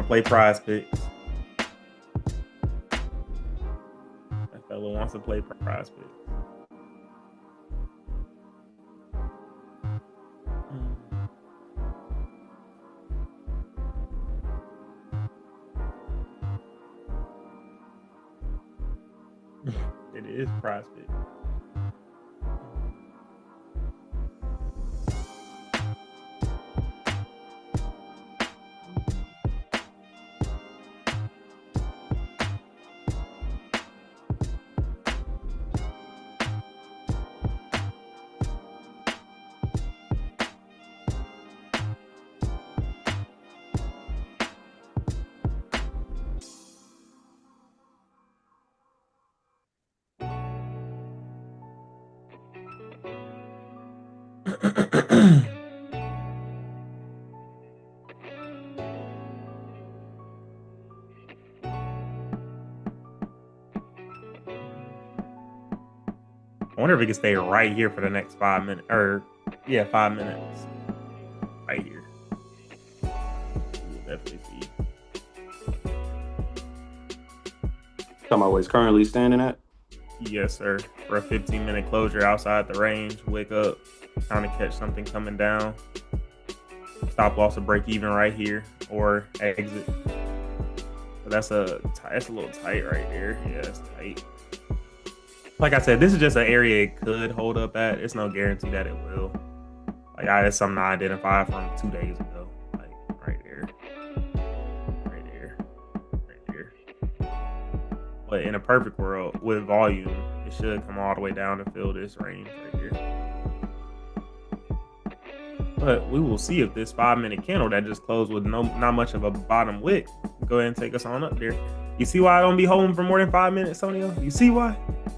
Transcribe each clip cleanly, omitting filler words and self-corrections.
play Prize Picks. That fellow wants to play Prize Picks. It is Prize Picks. I wonder if we can stay right here for the next 5 minutes, or 5 minutes, right here. We'll definitely see. Talking about where it's currently standing at? Yes, sir. For a 15-minute closure outside the range, wake up, trying to catch something coming down. Stop loss or break even right here, or exit. But that's a little tight right there. Yeah, it's tight. Like I said, this is just an area it could hold up at. It's no guarantee that it will. Like, it's something I identified from 2 days ago. Like, right there. Right there. Right there. But in a perfect world, with volume, it should come all the way down to fill this range right here. But we will see if this 5-minute candle that just closed with not much of a bottom wick go ahead and take us on up there. You see why I don't be holding for more than 5 minutes, Sonio? You see why?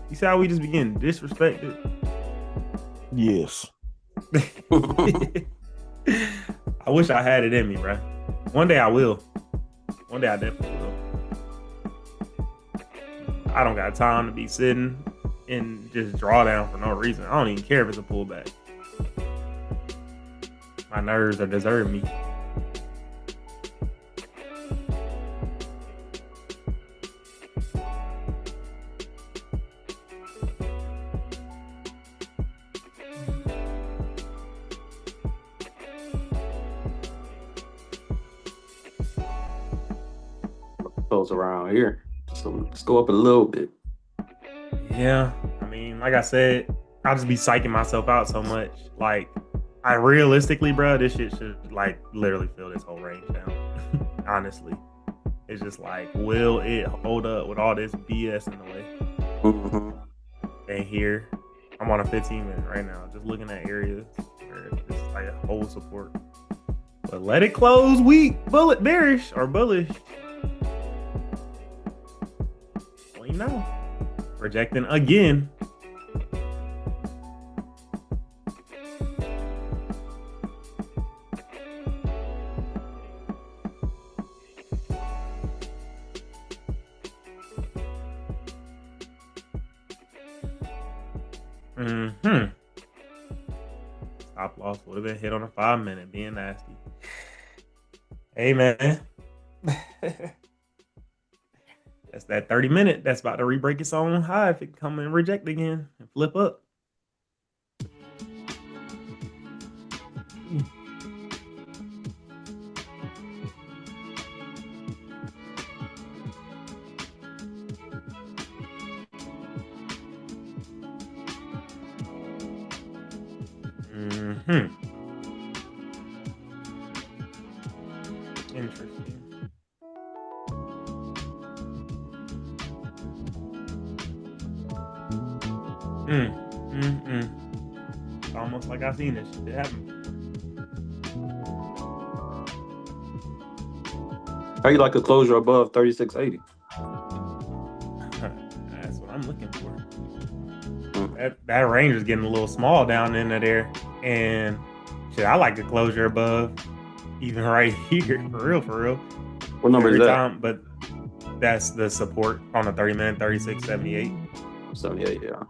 You see how we just begin disrespected? Yes. I wish I had it in me, bro. One day I will. One day I definitely will. I don't got time to be sitting and just draw down for no reason. I don't even care if it's a pullback. My nerves are deserting me. Close around here. So let's go up a little bit. Yeah, I mean, like I said, I'll just be psyching myself out so much. Like, I realistically, bro, this shit should like literally fill this whole range down. Honestly, it's just like, will it hold up with all this BS in the way? Mm-hmm. And here, I'm on a 15-minute right now, just looking at areas where it's like a whole support. But let it close weak, bearish or bullish. Well, you know, rejecting again. Stop loss would have been hit on a 5-minute, being nasty. Hey, man. That's that 30-minute that's about to re-break its own high if it come and reject again and flip up. Interesting. It's almost like I've seen this shit happen. How you like a closure above 3680? That's what I'm looking for. That range is getting a little small down in there, and shit, I like the closure above, even right here, for real. What number is that? But that's the support on the 30-minute, 3678. 78, yeah.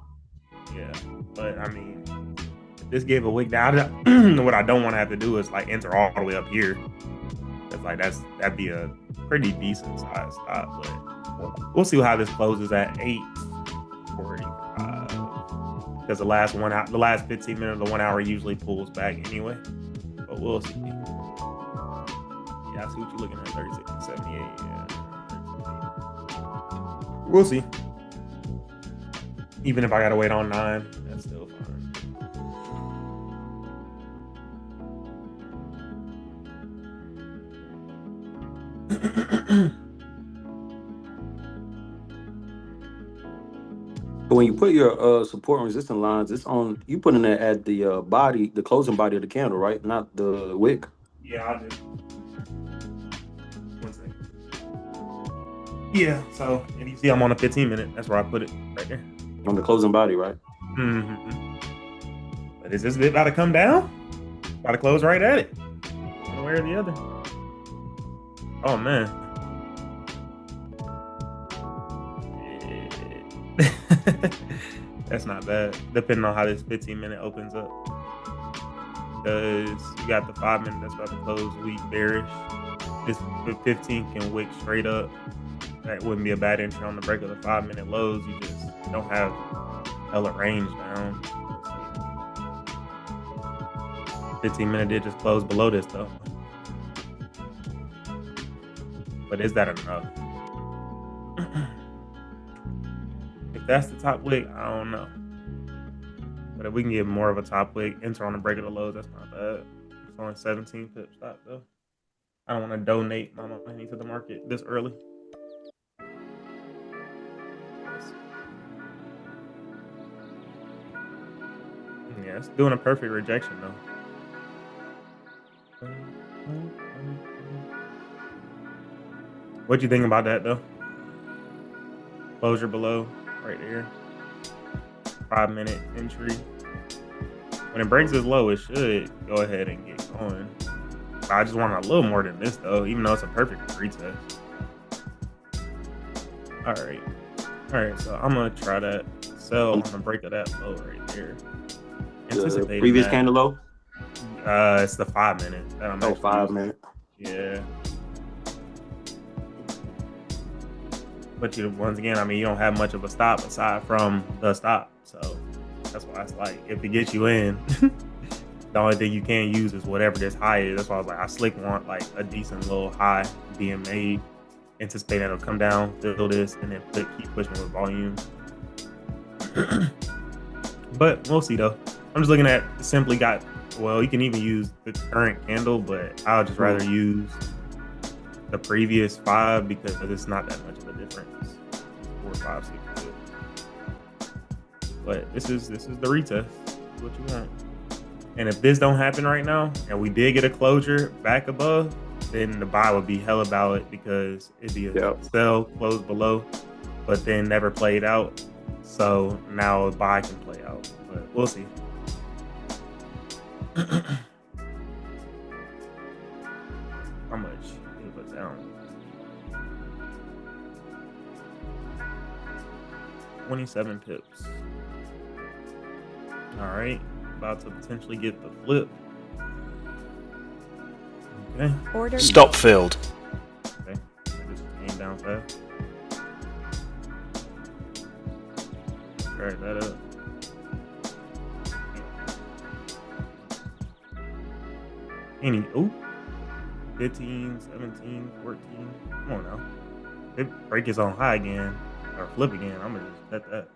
Yeah, but I mean, if this gave a wick down, what I don't want to have to do is like enter all the way up here. It's like that'd be a pretty decent size stop, but we'll see how this closes at 8:45 because the last 15 minutes of the 1 hour usually pulls back anyway. But we'll see. Yeah, I see what you're looking at. 36.78. Yeah, 36.8. We'll see. Even if I gotta wait on 9, that's still fine. But when you put your support and resistance lines, it's on. You putting it at the body, the closing body of the candle, right? Not the wick. Yeah, I'll just 1 second. Yeah, so and you see I'm on a 15-minute. That's where I put it right there. On the closing body, right? Mm-hmm. But is this bit about to come down? About to close right at it. One way or the other. Oh man. That's not bad. Depending on how this 15-minute opens up. Because you got the 5-minute that's about to close weak bearish. This 15 can wick straight up. That wouldn't be a bad entry on the break of the 5-minute lows. You just don't have hella range down. 15-minute did just close below this though. But is that enough? If that's the top wick, I don't know. But if we can get more of a top wick, enter on the break of the lows, that's not bad. It's only 17 pip stop though. I don't want to donate my money to the market this early. Yeah, it's doing a perfect rejection though. What do you think about that though? Closure below, right there. 5-minute entry. When it breaks this low, it should go ahead and get going. But I just want a little more than this though, even though it's a perfect retest. All right, so I'm gonna try that. Sell on the break of that low right there. The previous candle low? It's the 5-minute. Oh, 5-minute. Yeah. But you, once again, I mean, you don't have much of a stop aside from the stop. So that's why it's like, if it gets you in, the only thing you can use is whatever this high is. That's why I was like, I slick want like a decent little high being made. Anticipate that it'll come down, fill this, and then keep pushing with volume. But we'll see though. I'm just looking at simply got, well, you can even use the current candle, but I'll just rather use the previous 5 because it's not that much of a difference. 4, 5, 6, 6. But this is the retest. This is what you want. And if this don't happen right now, and we did get a closure back above, then the buy would be hella valid because it'd be a sell close below, but then never played out. So now a buy can play out, but we'll see. How much? It put down 27 pips. All right, about to potentially get the flip. Okay. Order Stop filled. Okay, I just came down fast. Drag that up. Any, 15, 17, 14. Come on now. If it break its on high again, or flip again, I'm gonna just cut that.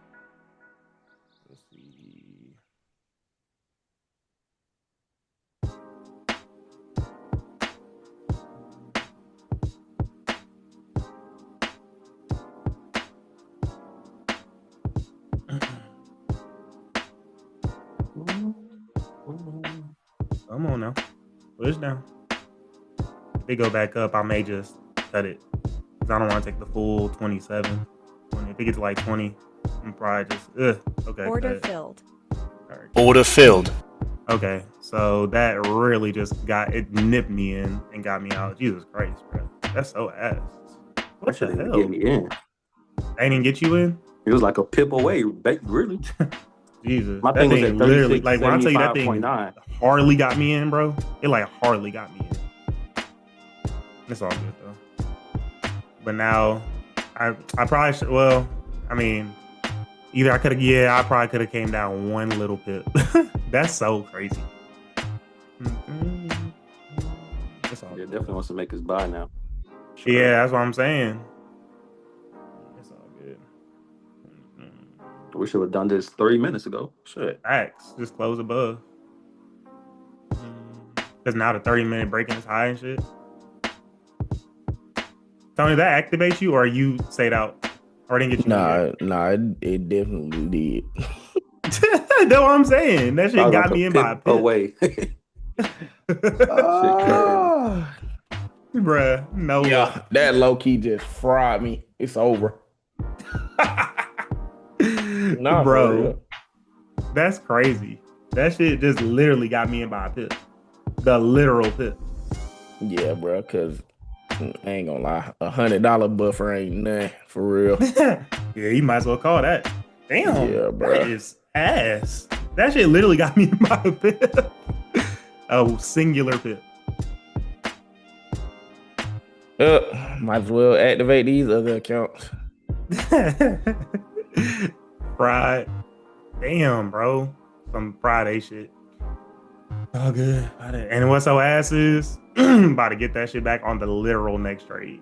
Let's see. Come on now. Push down. If they go back up, I may just cut it. Because I don't want to take the full 27. 20. If it gets like 20, I'm probably just, okay. Order filled. All right. Order filled. Okay, so that really just nipped me in and got me out. Jesus Christ, bro. That's so ass. What the hell? Get me in. They didn't get you in? It was like a pip away, really. Jesus. My that thing was thing at literally, 36, like when I tell you that thing 75.9. hardly got me in, bro. It like hardly got me in. It's all good though. But now, I probably should. Well, I mean, either I could have. Yeah, I probably could have came down one little pip. That's so crazy. It's all Yeah, good. definitely wants to make his buy now. Sure. Yeah, that's what I'm saying. It's all good. We should have done this 3 minutes ago. Shit. Facts. Just close above. Because now the 30-minute breaking is high and shit. Tony, that activates you or you stayed out? Or didn't get you? Nah, it definitely did. That's what I'm saying. That shit got me in by a pip. Away. Bruh, no. Yeah, that low key just fried me. It's over. Nah, bro, that's crazy. That shit just literally got me in by a pip. The literal pip. Yeah, bro, because I ain't gonna lie, $100 buffer ain't nothing for real. Yeah, you might as well call that. Damn, yeah, bro. That is ass. That shit literally got me in by a pip. A singular pip. Might as well activate these other accounts. Fried. Damn, bro. Some Friday shit. Oh, good. And what's so ass is about to get that shit back on the literal next trade.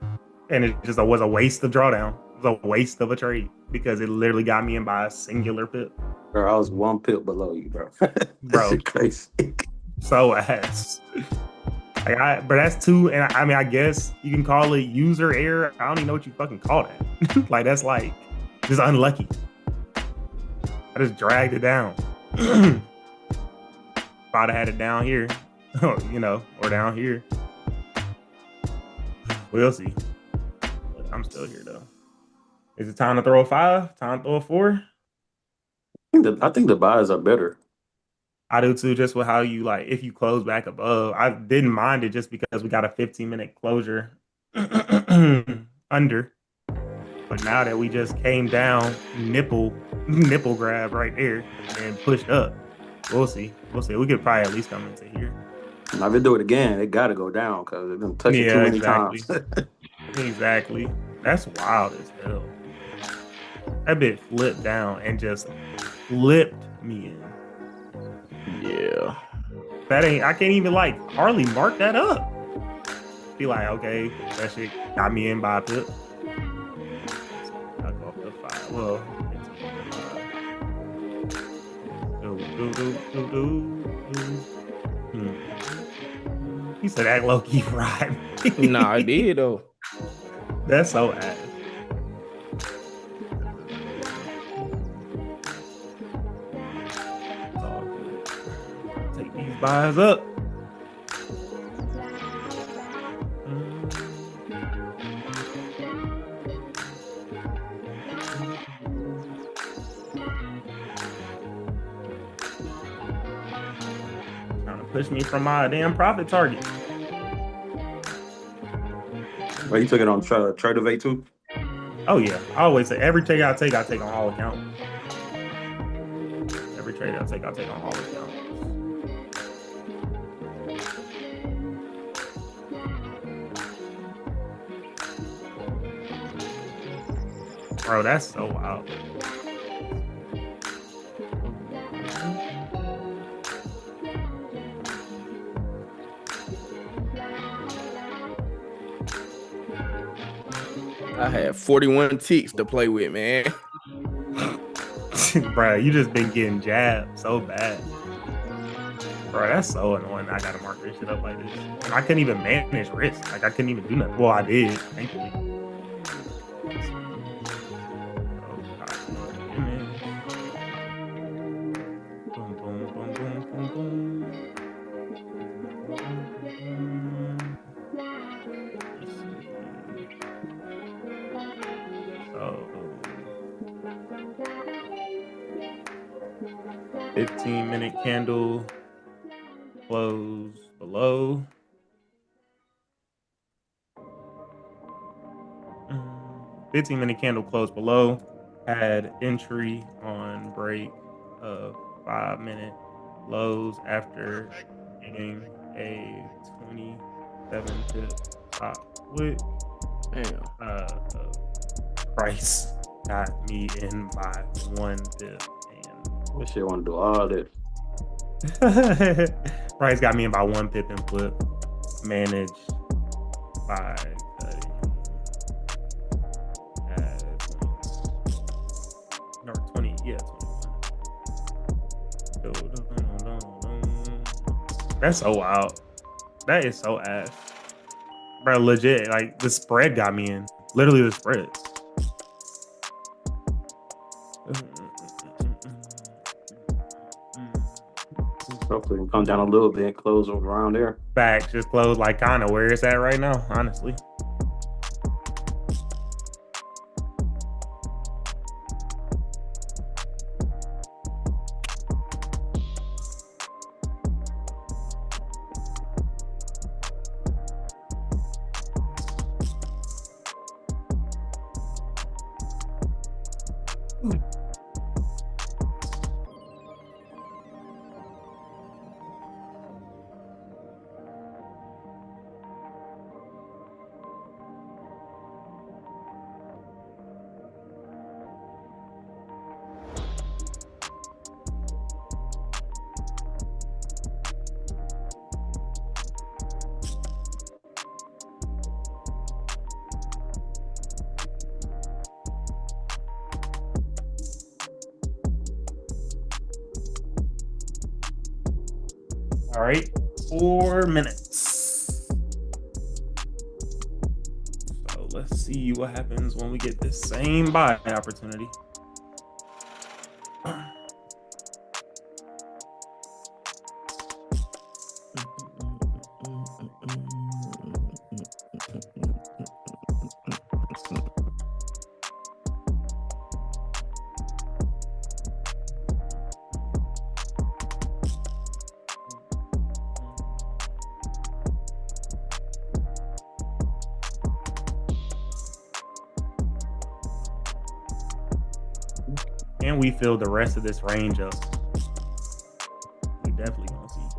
And it just was a waste of drawdown. It was a waste of a trade because it literally got me in by a singular pip. Bro, I was one pip below you, bro. Bro, shit crazy. So ass. But that's two, and I mean, I guess you can call it user error. I don't even know what you fucking call that. Like, that's like just unlucky. I just dragged it down. If I'd have had it down here, you know, or down here. We'll see. But I'm still here though. Is it time to throw a 5? Time to throw a 4? I think the buys are better. I do too, just with how you like, if you close back above. I didn't mind it just because we got a 15-minute closure under. But now that we just came down, nipple grab right there and pushed up, we'll see. We'll see. We could probably at least come into here. Now, if they do it again, it got to go down because they've been touching too many times. Exactly. That's wild as hell. That bit flipped down and just flipped me in. Yeah. That ain't, I can't even like hardly mark that up. Be like, okay, that shit got me in by a pip. I'll go up to 5. Well, He said that low key fried me. Nah, I did though. That's so ass. Take these buys up. Trying to push me from my damn profit target. Well, you took it on Tradeovate too? Oh yeah, I always say every trade I take on all accounts. Every trade I take on all accounts. Bro, that's so wild. I had 41 ticks to play with, man. Bro, you just been getting jabbed so bad. Bro, that's so annoying. I gotta mark this shit up like this. And I couldn't even manage risk. Like, I couldn't even do nothing. Well, I did, thankfully. Boom, boom, boom, boom, boom, boom. Let's see. So, 15-minute candle close below. 15-minute candle close below. Had entry on break of 5-minute lows after getting a 27 pip top. with Damn. Price got me in by 1 pip, This shit want to do all that. and Price got me in by 1 pip and flip. Managed by cutting at 20, yeah, 21. That's so wild. That is so ass. Bro, legit, like, the spread got me in. Literally the spread. Hopefully, it can come down a little bit, close around there. Back, just close like kind of where it's at right now, honestly. All right, 4 minutes. So let's see what happens when we get this same buy opportunity. And we fill the rest of this range up. We definitely gonna see.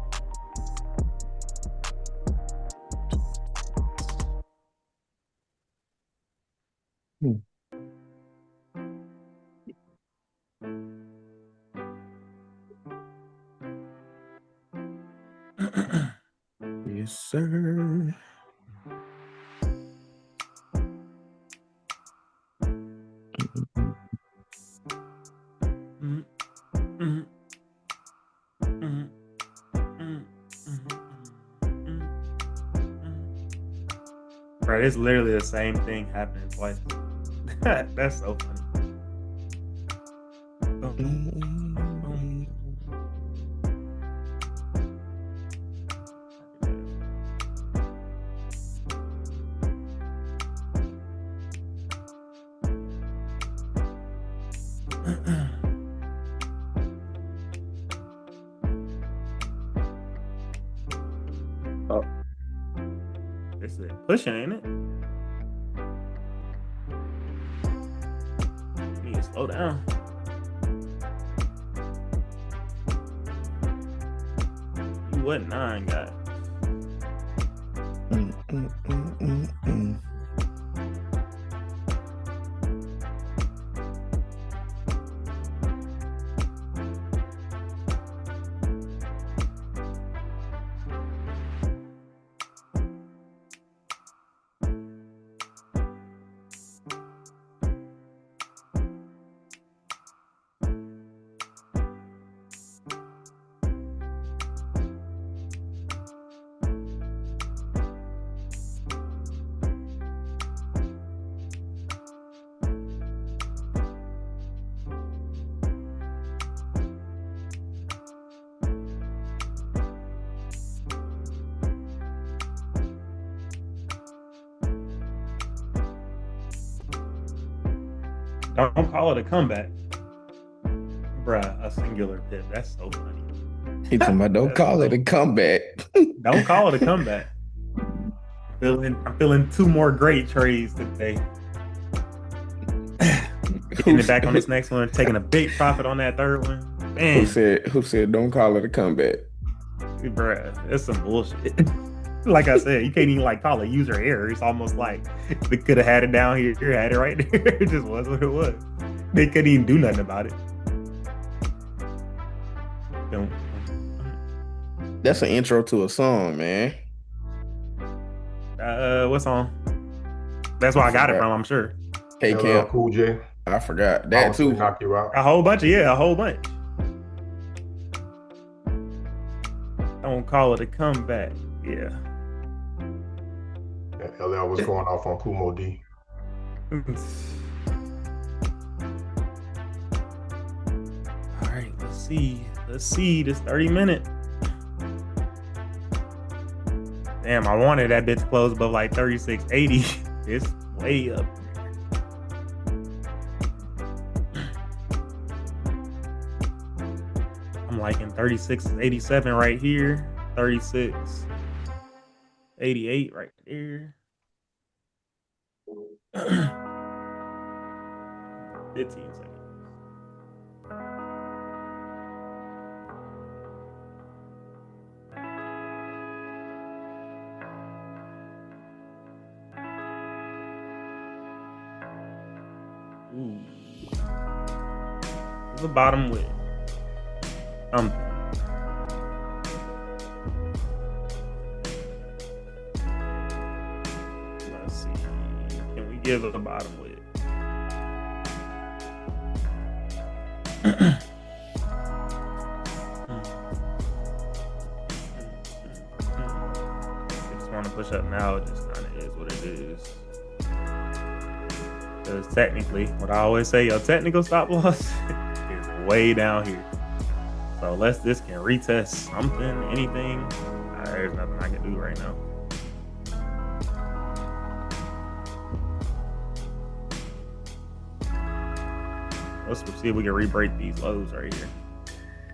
Yes, sir. Bro, it's literally the same thing happening twice. That's so funny. Oh, This is pushing, ain't it? Need to slow down. You what 9 got? Don't call it a comeback. Bruh, a singular pip. That's so funny. He talking about don't call it a comeback. Don't call it a comeback. I'm feeling 2 more great trades today. Getting it back on this next one, taking a big profit on that third one. Man, Who said don't call it a comeback? bruh, that's some bullshit. Like I said, you can't even like call it user error. It's almost like they could have had it down here, had it right there. It just was what it was. They couldn't even do nothing about it. Don't. That's an intro to a song, man. What song? That's where I got it from, I'm sure. Hey, LL Camp. Cool J. I forgot that Honestly, too. knock you out. A whole bunch. Don't call it a comeback. Yeah. LL was going off on Kumo D. All right, let's see. This 30-minute. Damn, I wanted that bit to close above like 36.80. It's way up. I'm liking 36.87 right here. 36.88 right there. 15 seconds. Ooh. The bottom width. Let's see. Can we give it a bottom width? Just want to push up now. It just kind of is what it is. Because technically, what I always say, your technical stop loss is way down here. So unless this can retest something, anything, there's nothing I can do right now. Let's see if we can re-break these lows right here.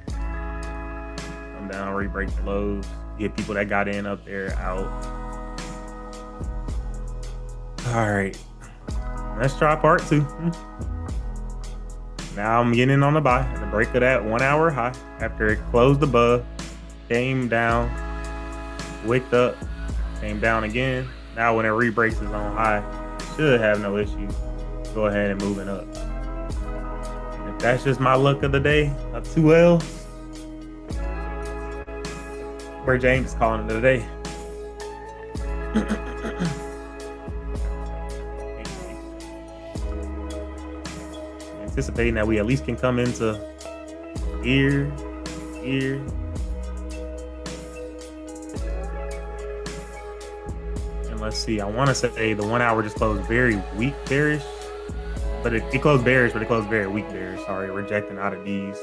Come down, re-break the lows. Get people that got in up there out. All right. Let's try part 2. Now I'm getting in on the buy. The break of that 1 hour high after it closed above, came down, wicked up, came down again. Now when it re-breaks its on high, should have no issue. Go ahead and moving up. If that's just my look of the day, a 2L. Where James is calling it a day. Anticipating that we at least can come into here. And let's see, I want to say the 1 hour just closed very weak bearish, but it closed bearish, but it closed very weak bearish. Sorry, rejecting out of these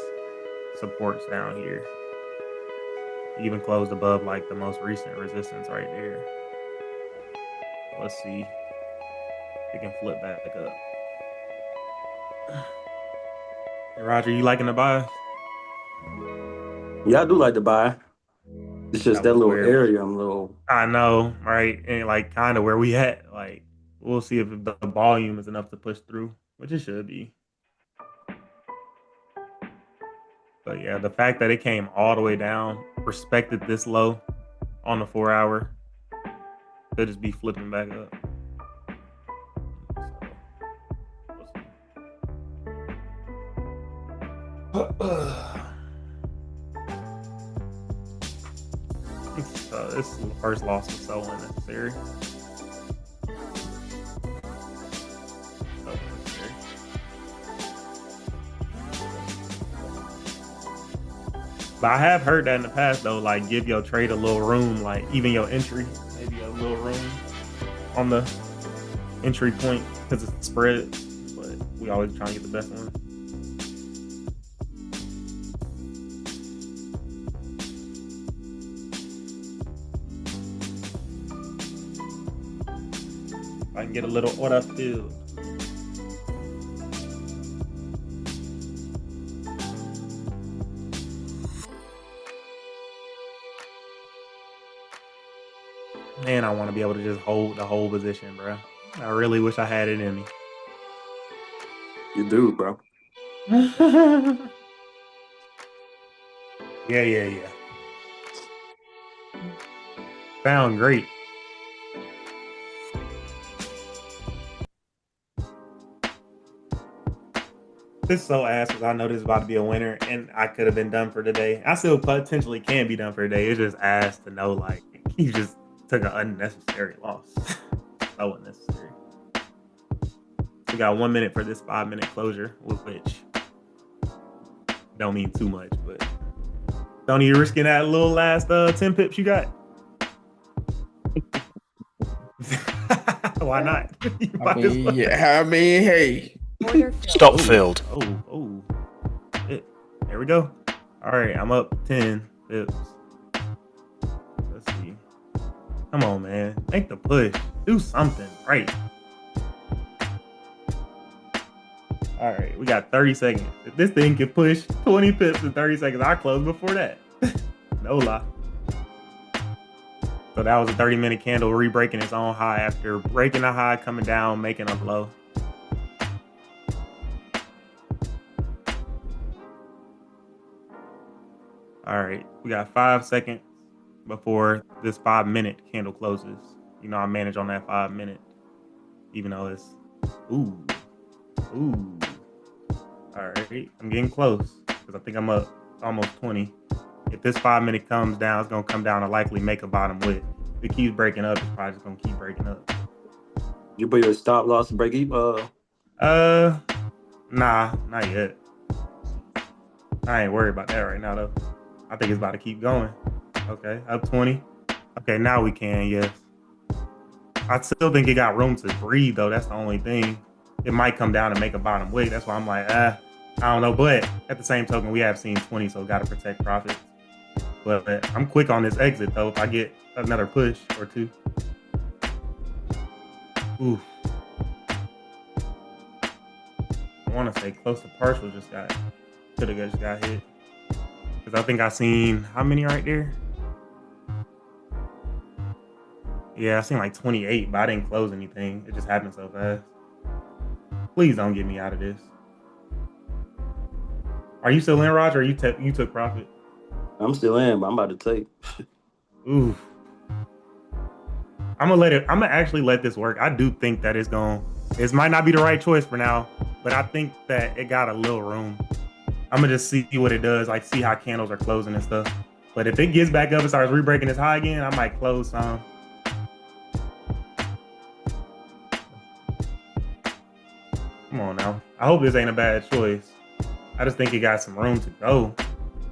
supports down here. Even closed above like the most recent resistance right there. Let's see if it can flip back up. Hey, Roger, you liking the buy? Yeah, I do like to buy. It's just that little weird. area I'm a little. I know, right? And like kind of where we at. Like we'll see if the volume is enough to push through, which it should be. But yeah, the fact that it came all the way down, respected this low on the 4 hour, could just be flipping back up. So this is the first loss was so unnecessary. But I have heard that in the past though, like give your trade a little room, like even your entry, maybe a little room on the entry point because it's spread. But we always try and get the best one. I can get a little order filled. Man, I want to be able to just hold the whole position, bro. I really wish I had it in me. You do, bro. Yeah. sound great. This is so ass because I know this is about to be a winner and I could have been done for today. I still potentially can be done for today. It's just ass to know like you just took an unnecessary loss. So unnecessary. We got 1 minute for this 5-minute closure, which don't mean too much, but don't you risking that little last 10 pips you got? Why not? Hey. Stop filled. Oh. There we go. All right, I'm up 10 pips. Let's see. Come on, man. Make the push. Do something right. All right, we got 30 seconds. If this thing can push 20 pips in 30 seconds, I'll close before that. No lie. So that was a 30-minute candle re-breaking its own high after breaking a high, coming down, making a low. All right, we got 5 seconds before this 5-minute candle closes. You know, I manage on that 5 minute, even though it's, ooh. All right, I'm getting close because I think I'm up almost 20. If this 5 minute comes down, it's gonna come down and likely make a bottom wick. If it keeps breaking up, it's probably just gonna keep breaking up. You put your stop loss and break even? Nah, not yet. I ain't worried about that right now though. I think it's about to keep going. Okay, up 20. Okay, now we can, yes. I still think it got room to breathe though. That's the only thing. It might come down and make a bottom wick. That's why I'm like, I don't know. But at the same token, we have seen 20, so got to protect profits. But I'm quick on this exit though. If I get another push or two. Oof. I want to say close to partial could have just got hit. Because I think I seen, how many right there? Yeah, I seen like 28, but I didn't close anything. It just happened so fast. Please don't get me out of this. Are you still in, Roger, or you took profit? I'm still in, but I'm about to take. Oof. I'm gonna actually let this work. I do think that this might not be the right choice for now, but I think that it got a little room. I'm gonna just see what it does, like see how candles are closing and stuff. But if it gets back up and starts re-breaking its high again, I might close some. Come on now. I hope this ain't a bad choice. I just think it got some room to go.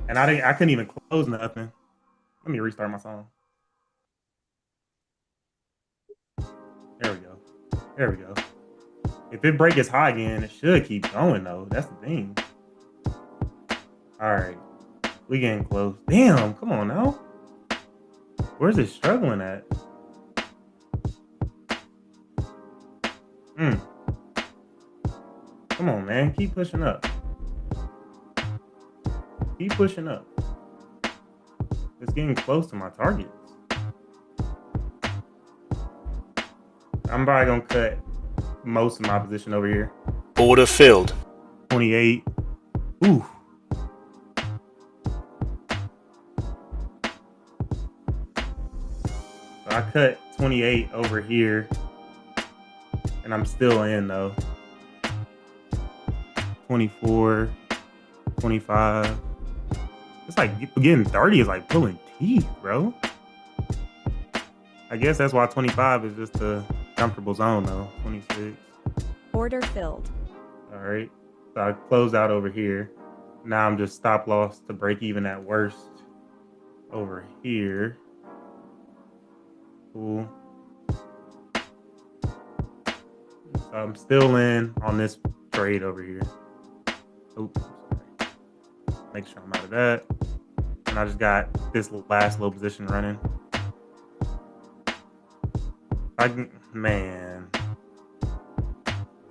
And I couldn't even close nothing. Let me restart my song. There we go. If it breaks its high again, it should keep going though. That's the thing. All right. We getting close. Damn, come on now. Where's it struggling at? Come on, man. Keep pushing up. Keep pushing up. It's getting close to my targets. I'm probably gonna cut most of my position over here. Order filled. 28. Ooh. So I cut 28 over here. And I'm still in though. 24, 25. It's like getting 30 is like pulling teeth, bro. I guess that's why 25 is just a comfortable zone though. 26. Order filled. All right. So I closed out over here. Now I'm just stop loss to break even at worst over here. Cool. So I'm still in on this trade over here. Oops. Make sure I'm out of that. And I just got this last little position running. Man.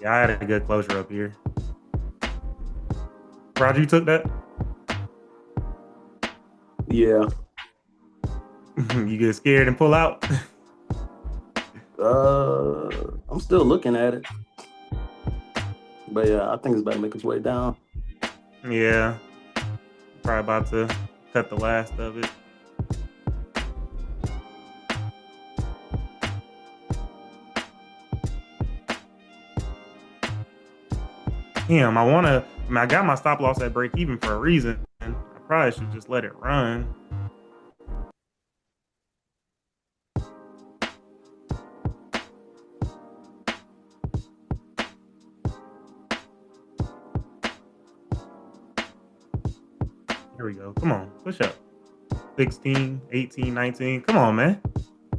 Yeah, I had a good closure up here. Roger, you took that? Yeah. You get scared and pull out? I'm still looking at it. But yeah, I think it's about to make its way down. Yeah. Probably about to cut the last of it. Damn, I got my stop loss at break even for a reason. I probably should just let it run. Here we go. Come on, push up. 16, 18, 19. Come on, man.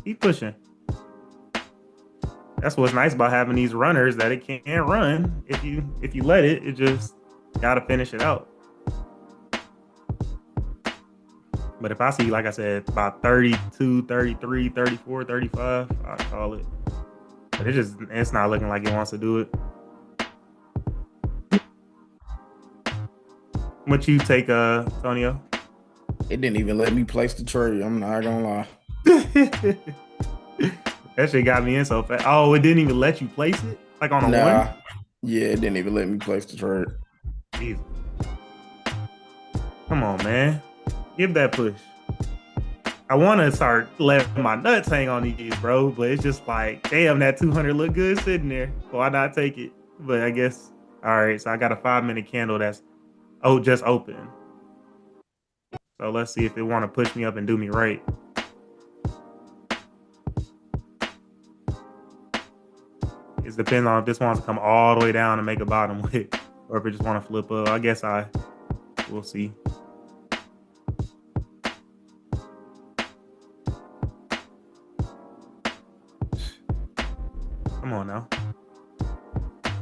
Keep pushing. That's what's nice about having these runners, that it can't run. If you let it just gotta finish it out. But if I see, like I said, about 32, 33, 34, 35, I'll call it. But it's not looking like it wants to do it. What you take, Tonio? It didn't even let me place the trade. I'm not gonna lie. That shit got me in so fast. Oh, it didn't even let you place it? Like on a one? Yeah, it didn't even let me place the trade. Jesus. Come on, man. Give that push. I want to start letting my nuts hang on these, bro, but it's just like, damn, that 200 look good sitting there. Why not take it? But I guess, all right, so I got a 5-minute candle that's just open. So let's see if it want to push me up and do me right. It depends on if this wants to come all the way down and make a bottom wick, or if it just want to flip up. I guess we'll see. Come on now.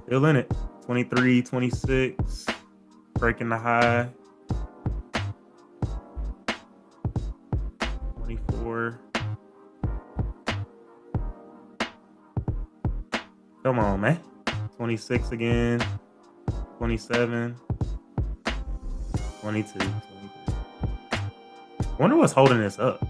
Still in it. 23, 26, breaking the high. 24. Come on, man. 26 again. 27. 22. 23. I wonder what's holding this up.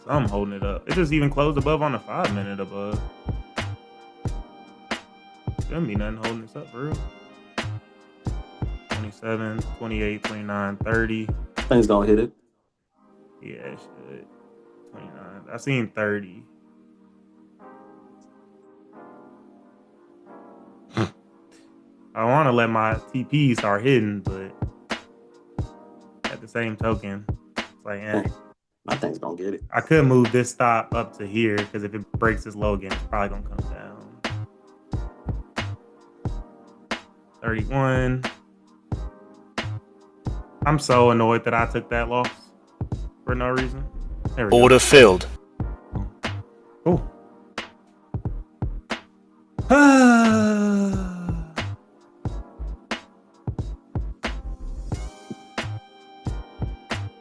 I'm holding it up. It just even closed above on the 5-minute above. Shouldn't be nothing holding this up, for real. 27, 28, 29, 30. Things gonna hit it. Yeah, it should. 29. I seen 30. I want to let my TP start hitting, but at the same token, it's like, I think it's gonna get it. I could move this stop up to here, because if it breaks this low again, it's probably gonna come down. 31. I'm so annoyed that I took that loss for no reason. There we go. Order filled. Oh.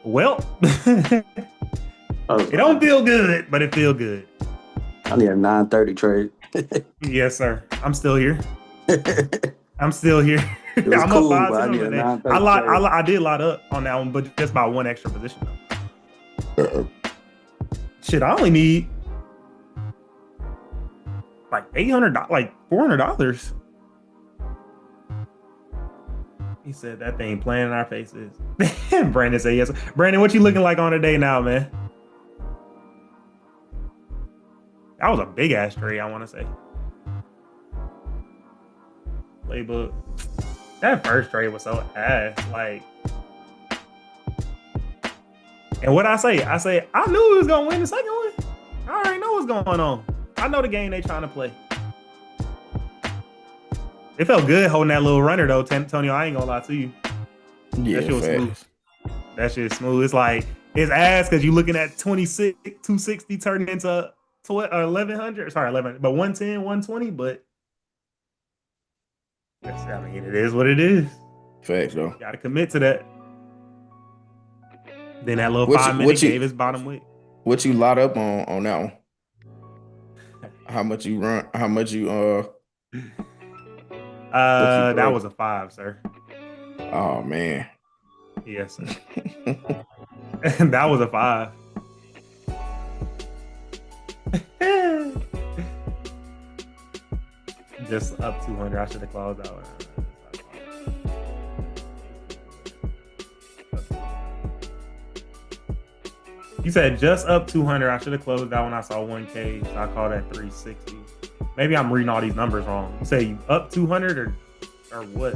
Well, it don't feel good, but it feel good. I need a 930 trade. Yes, sir. I'm still here. I'm still here. It was I'm cool, up but I 5-0 need a today. 930 I did lot up on that one, but just by one extra position though. Shit, I only need like $800, like $400. He said that thing playing in our faces. Brandon said yes. Brandon, what you looking like on a day now, man? That was a big ass trade, I want to say. Playbook. That first trade was so ass. Like, and what I say, I knew he was gonna win the second one. I already know what's going on. I know the game they trying to play. It felt good holding that little runner though, Antonio. I ain't gonna lie to you. Yeah, that shit was smooth. That shit is smooth. It's like it's ass because you looking at 26, 260 turning into 1100. Sorry, 11, but 110, 120. But I mean, it is what it is. Facts though. Got to commit to that. Then that little 5-minute gave his bottom weight. What you lot up on that one? How much you run? How much you that was a 5, sir. Oh man. Yes, sir. That was a 5. Just up 200. I should have closed that one. You said just up 200. I should have closed that when I saw 1K. So I called that 360. Maybe I'm reading all these numbers wrong. You say you up 200 or what?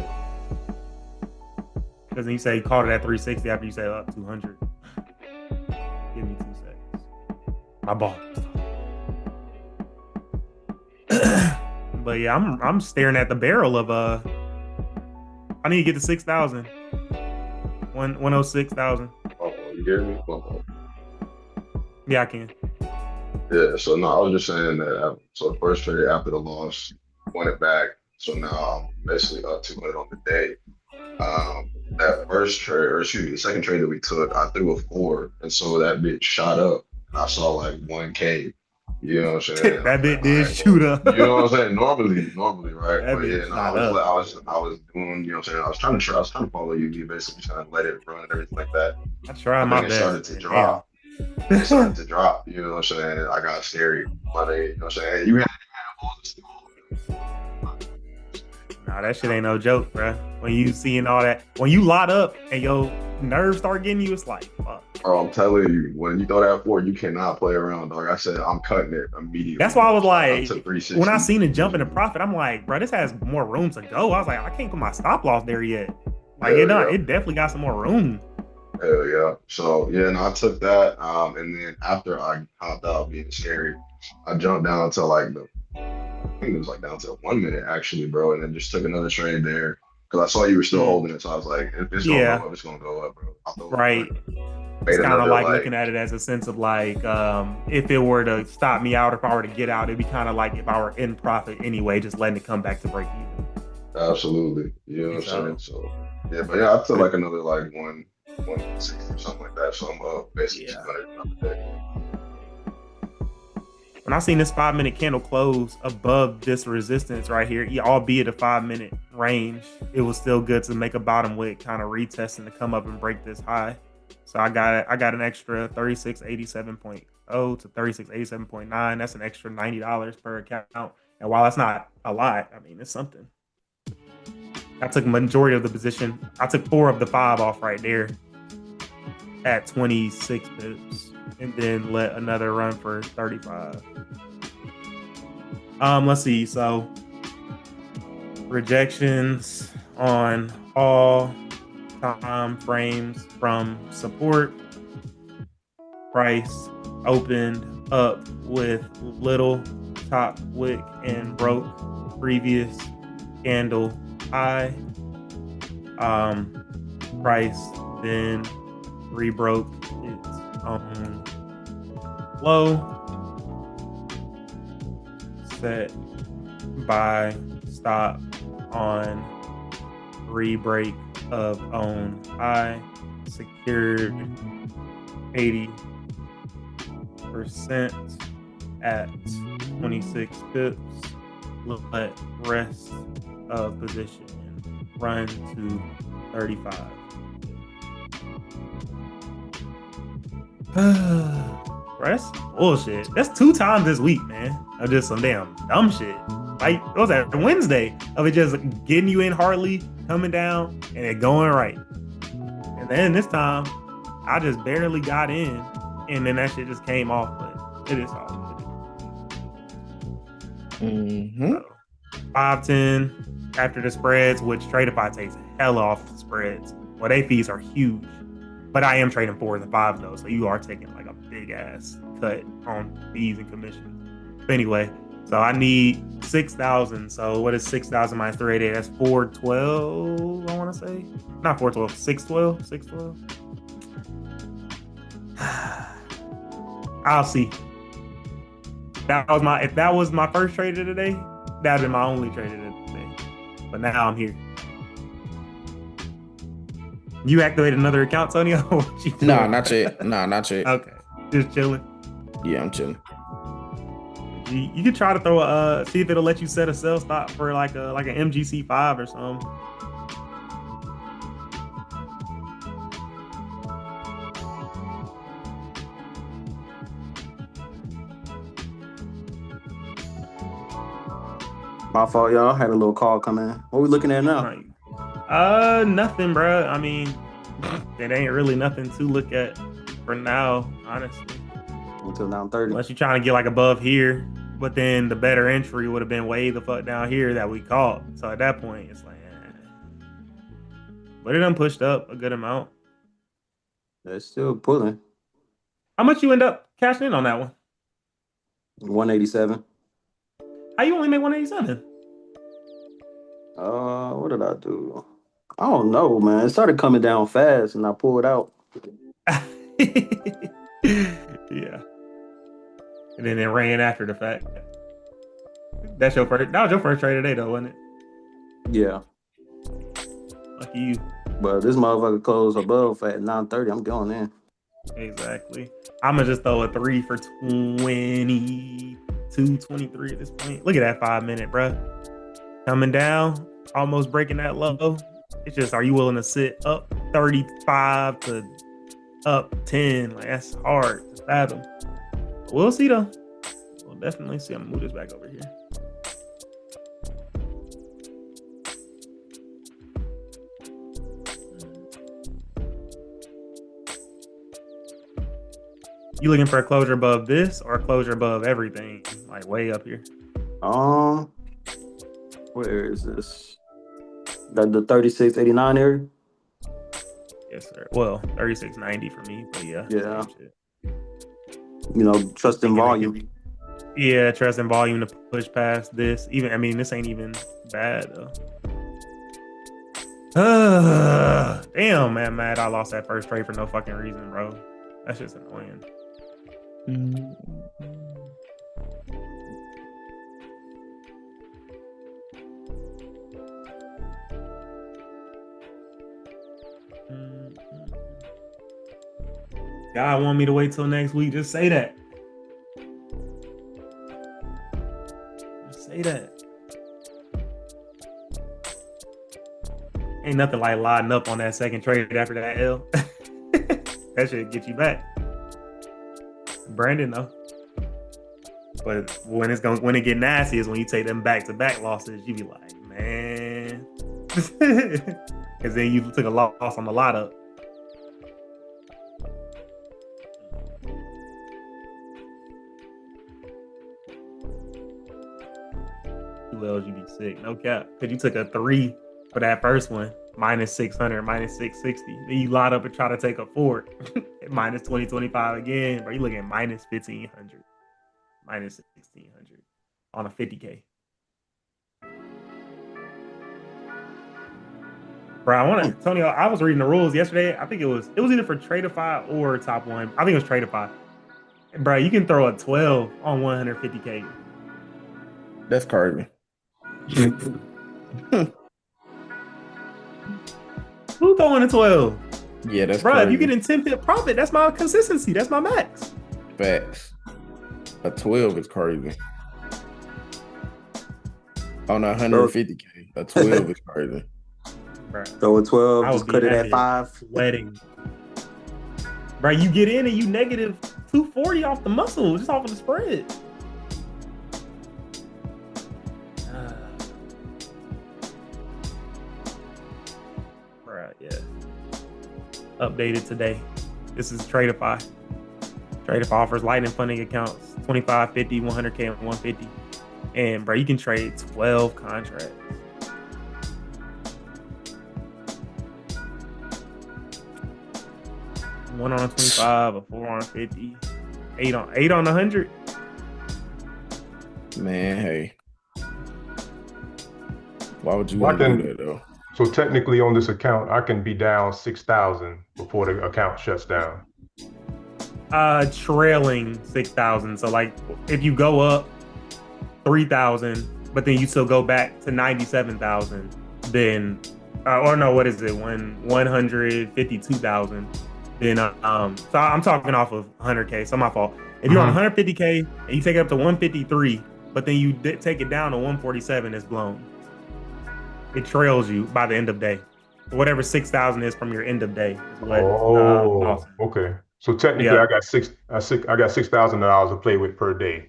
Because then you say you called it at 360 after you say up 200. Give me 2 seconds. My ball. But yeah, I'm staring at the barrel of I need to get to 6,000. 106,000. Oh, you hear me? Yeah, I can. Yeah, so no, I was just saying that. So the first trade after the loss, won it back. So now I'm basically up 200 on the day. That first trade, or excuse me, the second trade that we took, I threw a 4, and so that bit shot up. And I saw like 1K. You know what I'm saying? That bit did shoot up. You know what I'm saying? Normally, right? That But bit yeah, no, shot I was doing, you know what I'm saying? I was trying to follow you, basically trying to let it run and everything like that. I tried And my then best. it started to drop. It started to drop, you know what I'm saying? I got scary. But you know what I'm saying? You had all this. Nah, that shit ain't no joke, bro. When you seeing all that, when you lot up and your nerves start getting you, it's like, fuck. Bro, I'm telling you, when you throw that 4, you cannot play around, dog. I said I'm cutting it immediately. That's why I was like, up to 360. when I seen it jump into profit, I'm like, bro, this has more room to go. I was like, I can't put my stop loss there yet. Like, it definitely got some more room. Hell yeah. So yeah, and I took that. And then after I hopped out being scary, I jumped down to like I think it was like down to 1 minute actually, bro. And then just took another trade there. Cause I saw you were still holding it. So I was like, if it's gonna go up, it's gonna go up, bro. Right. It's kind of like looking at it as a sense of like, if it were to stop me out, if I were to get out, it'd be kind of like if I were in profit anyway, just letting it come back to break even. Absolutely. You know what I'm saying? So yeah, but yeah, I took like another like 160 or something like that. So I'm basically 200 another day. When I seen this 5-minute candle close above this resistance right here, albeit a 5-minute range, it was still good to make a bottom wick, kind of retesting to come up and break this high. So I got an extra 3687.0 to 3687.9. That's an extra $90 per account. And while that's not a lot, I mean, it's something. I took majority of the position. I took 4 of the 5 off right there at 26 pips, and then let another run for 35. Let's see. So rejections on all time frames from support. Price opened up with little top wick and broke previous candle high. Price then rebroke its own low, set buy stop on re-break of own high, secured 80% at 26 pips, let rest of position run to 35. Bro, that's bullshit. That's 2 times this week, man. Of just some damn dumb shit. Like, what was that, Wednesday? Of it just getting you in hardly, coming down, and it going right. And then this time, I just barely got in, and then that shit just came off. But it is all good. So, 5-10 after the spreads, which Tradeify takes hell off the spreads. Well, they fees are huge. But I am trading 4s and 5s though, so you are taking like a big ass cut on fees and commissions. But anyway, so I need 6,000. So what is 6,000 minus 388? That's 412. I want to say, not 412, 612, 612. I'll see. If that was my first trade of the day, that'd been my only trade of the day. But now I'm here. You activate another account, Tony? Nah, not yet. Not yet. Okay, just chilling. Yeah, I'm chilling. You could try to throw see if it'll let you set a sell stop for like an MGC 5 or something. My fault, y'all. Had a little call come in. What we looking at now? Nothing, bro. I mean, it ain't really nothing to look at for now, honestly. Until 9:30. Unless you're trying to get like above here, But then the better entry would have been way the fuck down here that we caught. So at that point, it's like, but it done pushed up a good amount. That's still pulling. How much you end up cashing in on that one? 187. How you only make 187? What did I do? I don't know, man. It started coming down fast, and I pulled out. Yeah. And then it ran after the fact. That was your first trade today, though, wasn't it? Yeah. Lucky you. But this motherfucker closed above at 9:30. I'm going in. Exactly. I'm gonna just throw a 3 for 22, 23 at this point. Look at that 5 minute, bro. Coming down, almost breaking that low. It's just, are you willing to sit up 35 to up 10? Like, that's hard to fathom. But we'll see though. We'll definitely see. I'm gonna move this back over here. You looking for a closure above this or a closure above everything? Like way up here. Where is this? The 3689 area? Yes, sir. Well, 3690 for me, but yeah. Yeah. Same shit. You know, trust in volume. Yeah, trust in volume to push past this. Even, I mean, this ain't even bad though. Damn, man, mad I lost that first trade for no fucking reason, bro. That's just annoying. God want me to wait till next week. Just say that. Just say that. Ain't nothing like lining up on that second trade after that L. That should get you back. Brandon though. But when it get nasty is when you take them back-to-back losses. You be like, man. Because then you took a loss on the lot up. You be sick, no cap. Because you took a 3 for that first one, minus 600, minus 660. Then you lot up and try to take a 4, minus 2025 again. Bro, you looking at minus 1500, minus 1600 on a 50K. Bro, Antonio, I was reading the rules yesterday. I think it was either for Tradeify or Top One. I think it was Tradeify. Bro, you can throw a 12 on 150K. That's crazy. Who throwing a 12? Yeah, that's bro. crazy. If you get in 10 pip profit, that's my consistency. That's my max. Facts. A 12 is crazy. On 150K, a 12 is crazy. Bro, throw a 12, just cut it at 5. Wedding. Bro, you get in and you negative 240 off the muscle, just off of the spread. Yeah. Updated today. This is Tradeify. Tradeify offers lightning funding accounts 25, 50, 100K, and 150. And bro, you can trade 12 contracts. One on 25, a 4 on 50, 8 on 100. Man, hey. Why would you want to do that though? So technically on this account, I can be down 6,000 before the account shuts down. Trailing 6,000. So like if you go up 3,000, but then you still go back to 97,000, then or no, what is it? 152,000. Then so I'm talking off of 100K. So my fault. If you're on 150K and you take it up to 153, but then you take it down to 147, it's blown. It trails you by the end of day. Whatever 6,000 is from your end of day. Is what, okay. So technically, I got $6,000 to play with per day.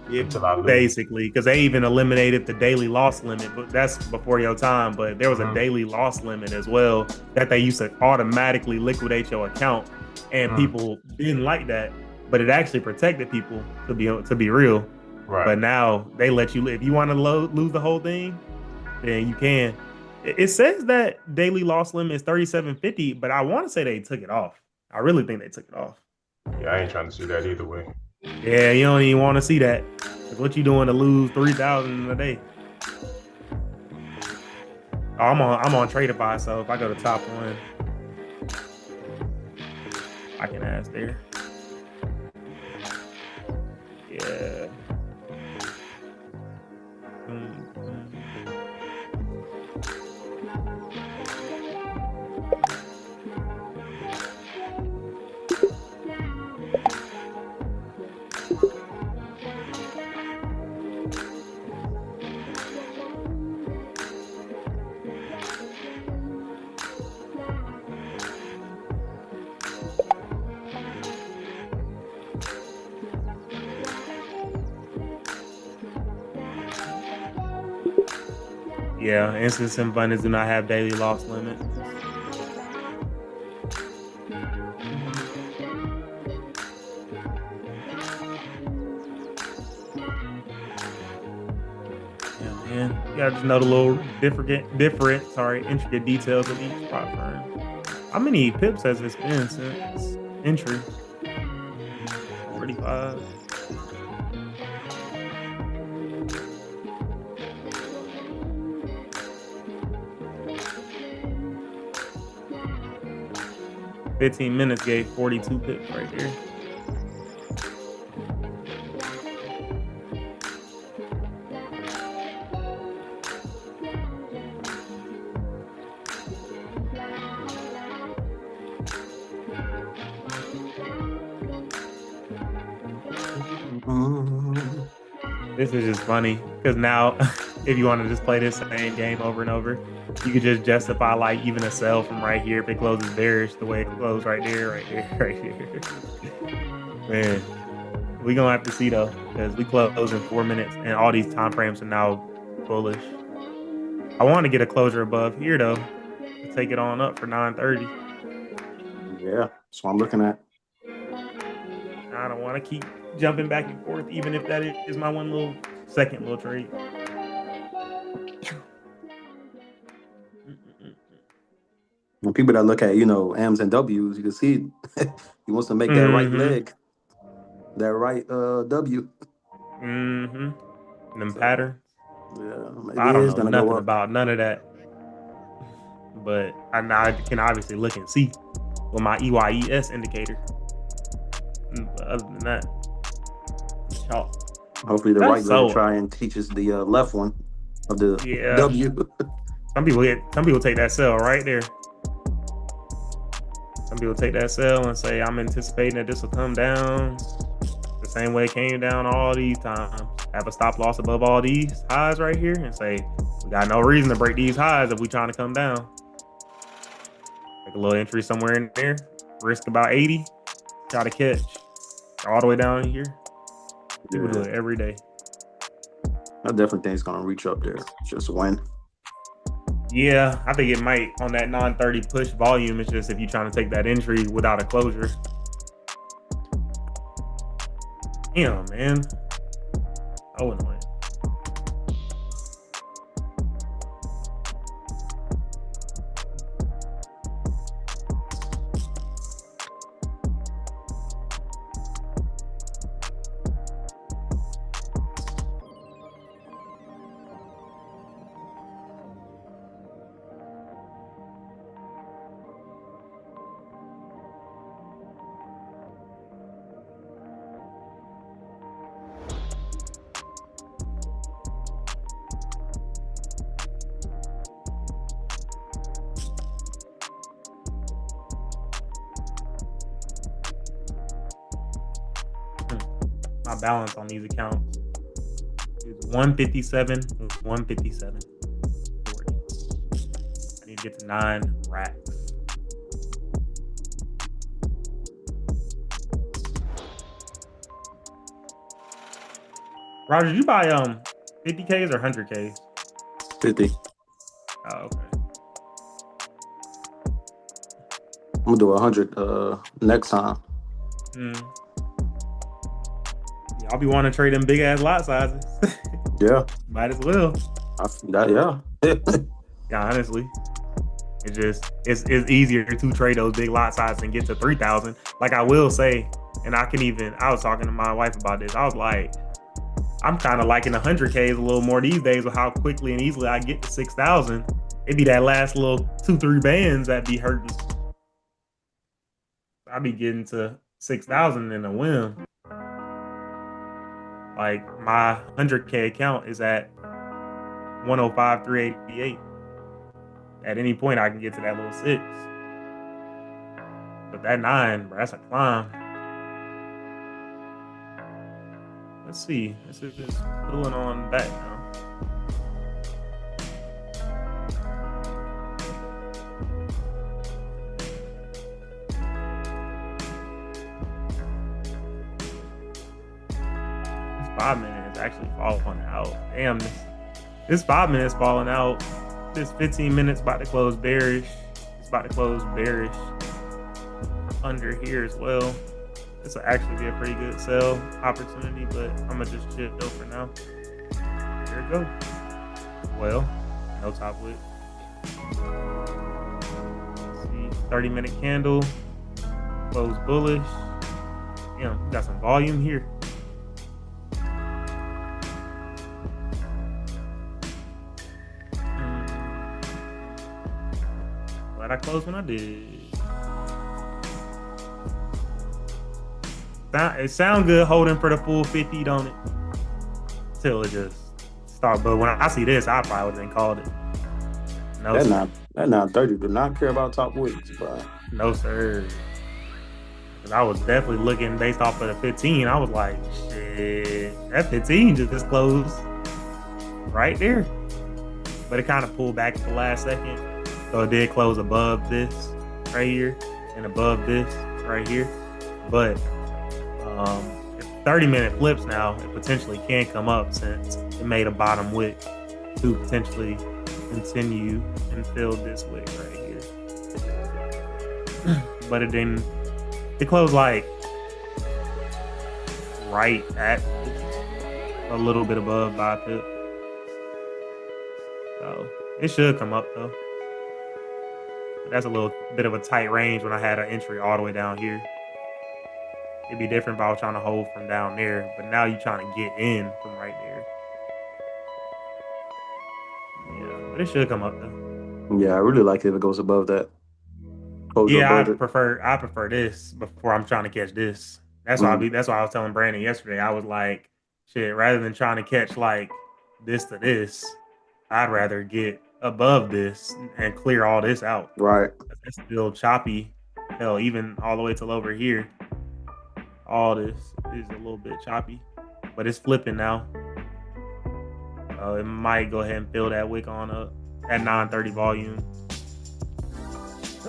Yeah, basically, because they even eliminated the daily loss limit, but that's before your time. But there was a daily loss limit as well that they used to automatically liquidate your account, and people didn't like that. But it actually protected people to be real. Right. But now they let you, if you want to lose the whole thing, then you can. It says that daily loss limit is 37.50, but I want to say they took it off. I really think they took it off. Yeah, I ain't trying to see that either way. Yeah, you don't even want to see that. What you doing to lose 3,000 in a day? Oh, I'm on Tradeify, so if I go to top one, I can ask there. Yeah. Yeah, instance and abundance do not have daily loss limit. Yeah, man. You gotta just know the little intricate details of each spot firm. How many pips has this been since entry? 45. "15 minutes gave 42 pips right here." This is just funny because now if you want to just play this same game over and over, you could just justify like even a sell from right here if it closes bearish the way it closed right there, right here, right here. Man, we're gonna have to see though, because we close in 4 minutes and all these time frames are now bullish. I want to get a closure above here though to take it on up for 930. Yeah, that's what I'm looking at. I don't want to keep jumping back and forth, even if that is my second little trade. When people that look at, M's and W's, you can see he wants to make that right leg, that right W. Them patterns. Yeah, maybe I don't know gonna nothing go up. about none of that, but I can obviously look and see with my EYES indicator. But other than that, chalk. Hopefully the That's right leg try and teaches the left one of the W. Some people take that sell right there. Some people take that sell and say, I'm anticipating that this will come down the same way it came down all these times. Have a stop loss above all these highs right here and say, we got no reason to break these highs if we trying to come down. Make a little entry somewhere in there. Risk about 80. Try to catch all the way down here. People do it every day. I definitely think it's gonna reach up there. Just win. Yeah, I think it might on that 930 push volume. It's just if you're trying to take that entry without a closure. Damn, man. Oh, annoying. My balance on these accounts is 157, 157. 40. I need to get to 9 racks. Roger, did you buy 50Ks or 100Ks? 50. Oh, okay. I'm gonna do 100 next time. Yeah, I'll be wanting to trade them big ass lot sizes. Yeah. Might as well. Yeah. Yeah, honestly. It's easier to trade those big lot sizes and get to 3,000. Like I will say, and I was talking to my wife about this. I was like, I'm kind of liking 100Ks a little more these days with how quickly and easily I get to 6,000. It'd be that last little 2-3 bands that be hurting. I'd be getting to 6,000 in a whim. Like my 100K account is at 105,388. At any point, I can get to that little 6. But that 9, bro, that's a climb. Let's see. This is just pulling on back now. This 5 minutes actually falling out. Damn, this 5 minutes falling out. This 15 minutes about to close bearish. It's about to close bearish under here as well. This will actually be a pretty good sell opportunity, but I'm gonna just chill for now. There it goes. Well, no top wick. Let's see, 30-minute candle, close bullish. Yeah, got some volume here. Glad I closed when I did. It sound good holding for the full 50, don't it? Till it just start. But when I see this, I probably wouldn't called it. No, that 930 do not care about top wicks, bro. No, sir. Because I was definitely looking based off of the 15. I was like, shit, that 15 just closed right there. But it kind of pulled back at the last second. So it did close above this right here and above this right here. But if 30-minute flips now, it potentially can come up since it made a bottom wick to potentially continue and fill this wick right here. But it didn't. It closed like right at a little bit above by a pip. So it should come up though. But that's a little bit of a tight range when I had an entry all the way down here. It'd be different if I was trying to hold from down there, but now you're trying to get in from right there. Yeah, but it should come up though. Yeah, I really like it if it goes above that. I prefer this before I'm trying to catch this. That's why that's why I was telling Brandon yesterday. I was like, shit, rather than trying to catch like this to this, I'd rather get above this and clear all this out. Right. It's still choppy. Hell, even all the way till over here. All this is a little bit choppy, but it's flipping now. It might go ahead and fill that wick on up at 930 volume.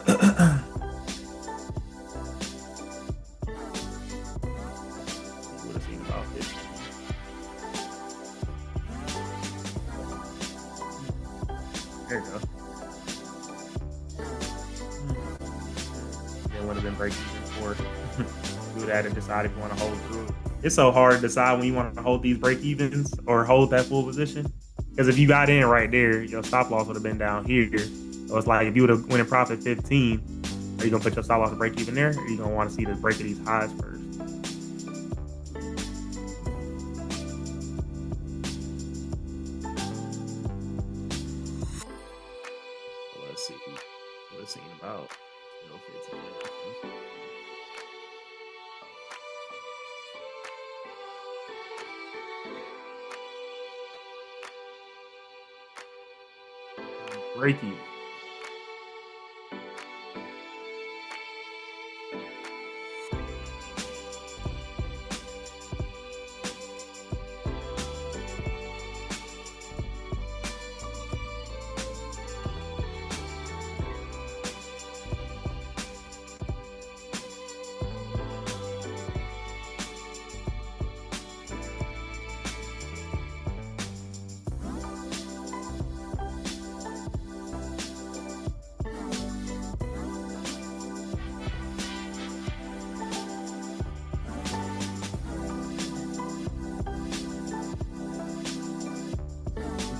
Would have seen about 50. There you go. It would have been breaking before. Do that and decide if you want to hold through. It's so hard to decide when you want to hold these break evens or hold that full position. Because if you got in right there, your stop loss would have been down here. So it's like if you would have went in profit 15, are you gonna put your stop loss and break even there, or are you gonna want to see the break of these highs first? So let's see what it's saying about 15. Break even.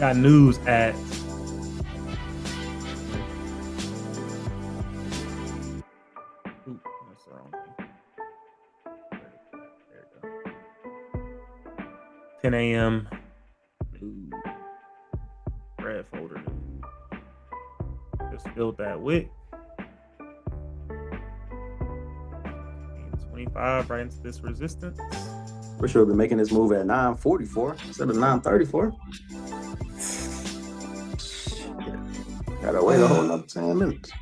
Got news at ooh, that's the wrong thing. There we go. 10 a.m. Ooh. Red folder. Just filled that wick. 25 right into this resistance. We should have been making this move at 9:44 instead of 9:34. Gotta wait a whole another 10 minutes.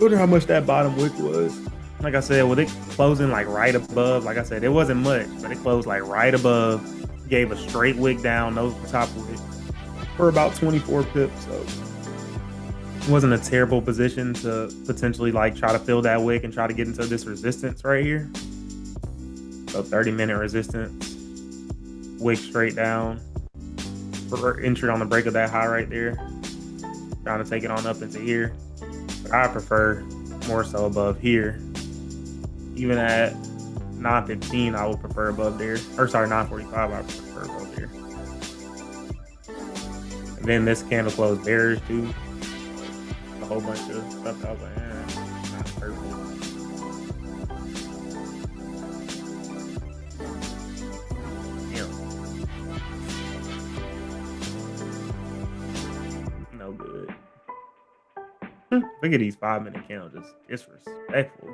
Wonder how much that bottom wick was. Like I said, with it closing like right above, like I said, it wasn't much, but it closed like right above. Gave a straight wick down, no top wick for about 24 pips. So it wasn't a terrible position to potentially like try to fill that wick and try to get into this resistance right here. So 30-minute resistance, wick straight down for entry on the break of that high right there. Trying to take it on up into here. But I prefer more so above here. Even at 9:15, I would prefer above there. Or sorry, 9:45, I would prefer above there. And then this candle closed bearish too. A whole bunch of stuff that I was like, not perfect. No good. Look at these 5-minute candles, just disrespectful.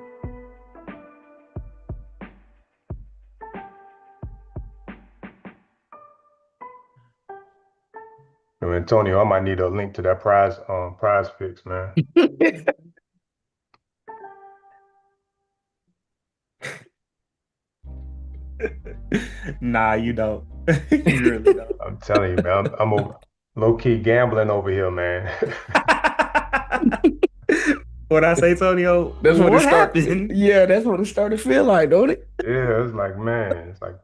Antonio, I might need a link to that prize fix, man. Nah, you don't. You really don't. I'm telling you, man. I'm a low-key gambling over here, man. What I say, Tonio? That's what What it started. happened? Yeah, that's what it started to feel like, don't it? Yeah, it's like, man, it's like,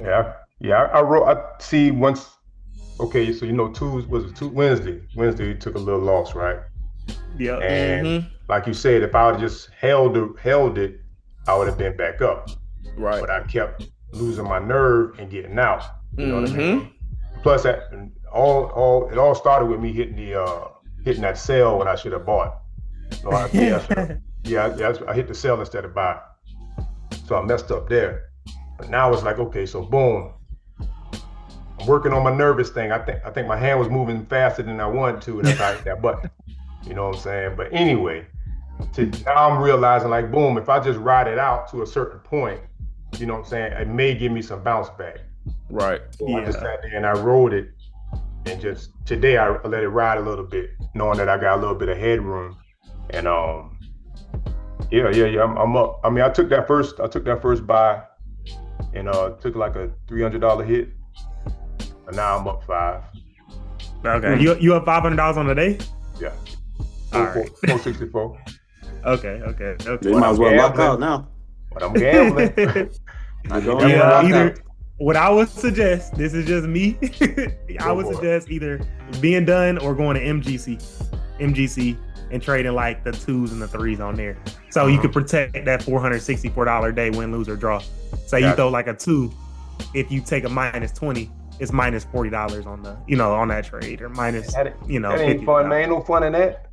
yeah. I see once. Okay, so Wednesday? Wednesday you took a little loss, right? Yeah. And like you said, if I would have just held it, I would have been back up. Right. But I kept losing my nerve and getting out. You know what I mean? Plus, it all started with me hitting that sell when I should have bought. So I hit the sell instead of buy. So I messed up there. But now it's like, okay, so boom. I'm working on my nervous thing. I think my hand was moving faster than I wanted to, and that's how I hit that button. You know what I'm saying? But anyway, now I'm realizing, like, boom, if I just ride it out to a certain point, you know what I'm saying, it may give me some bounce back. Right. So I just sat there and I rode it, and just today I let it ride a little bit, knowing that I got a little bit of headroom. And I'm up. I mean, I took that first buy, and took like a $300 hit. And now I'm up 5. Okay. You up $500 on the day? Yeah. All right. 464. Okay. You might as well lock out now. But I'm gambling. Either what I would suggest, this is just me. I would suggest either being done or going to MGC and trading like the 2s and the 3s on there. So you could protect that $464 day win, lose, or draw. Say you throw like a 2, if you take a -20, it's minus $40 on the, on that trade, or minus, that ain't $50. fun, man. Ain't no fun in that.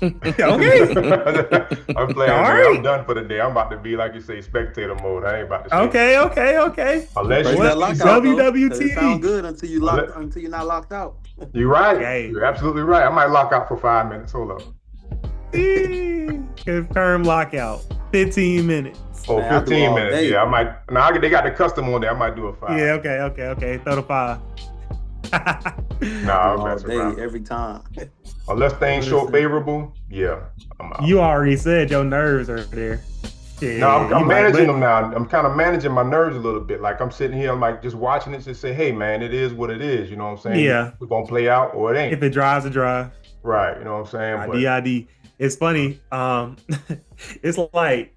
Okay. I'm playing. Right. I'm done for the day. I'm about to be, like you say, spectator mode. I ain't about to. Okay. Unless Break you that lockout, WWT. it sound good until you're not locked out. You're right. Hey. You're absolutely right. I might lock out for 5 minutes. Hold up. Confirm lockout. 15 minutes. Oh, Man, 15 minutes. day. Yeah, I might. Now they got the custom on there. I might do a 5. Yeah. Okay. Throw the 5. Nah, I'm all messing day, around. every time. Unless things show favorable, yeah, I'm out. You already said your nerves are there. Yeah, No, I'm managing them now. I'm kind of managing my nerves a little bit. Like I'm sitting here, I'm like just watching it, just say, hey man, it is what it is. You know what I'm saying? Yeah. We're gonna play out or it ain't. If it drives, it drives. Right. You know what I'm saying? ID. It's funny. It's like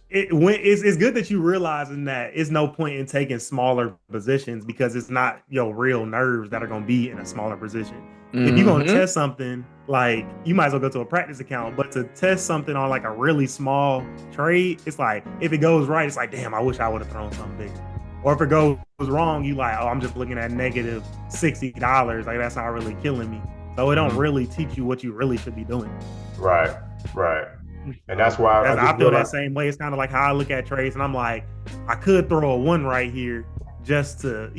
it's good that you realizing that it's no point in taking smaller positions, because it's not your real nerves that are gonna be in a smaller position. If you're gonna test something, like, you might as well go to a practice account. But to test something on like a really small trade, it's like, if it goes right, it's like, damn, I wish I would have thrown something bigger. Or if it goes wrong, you like, oh, I'm just looking at negative $60. Like that's not really killing me. So it don't really teach you what you really should be doing. Right. And that's why I feel that same way. It's kind of like how I look at trades, and I'm like, I could throw a 1 right here just to,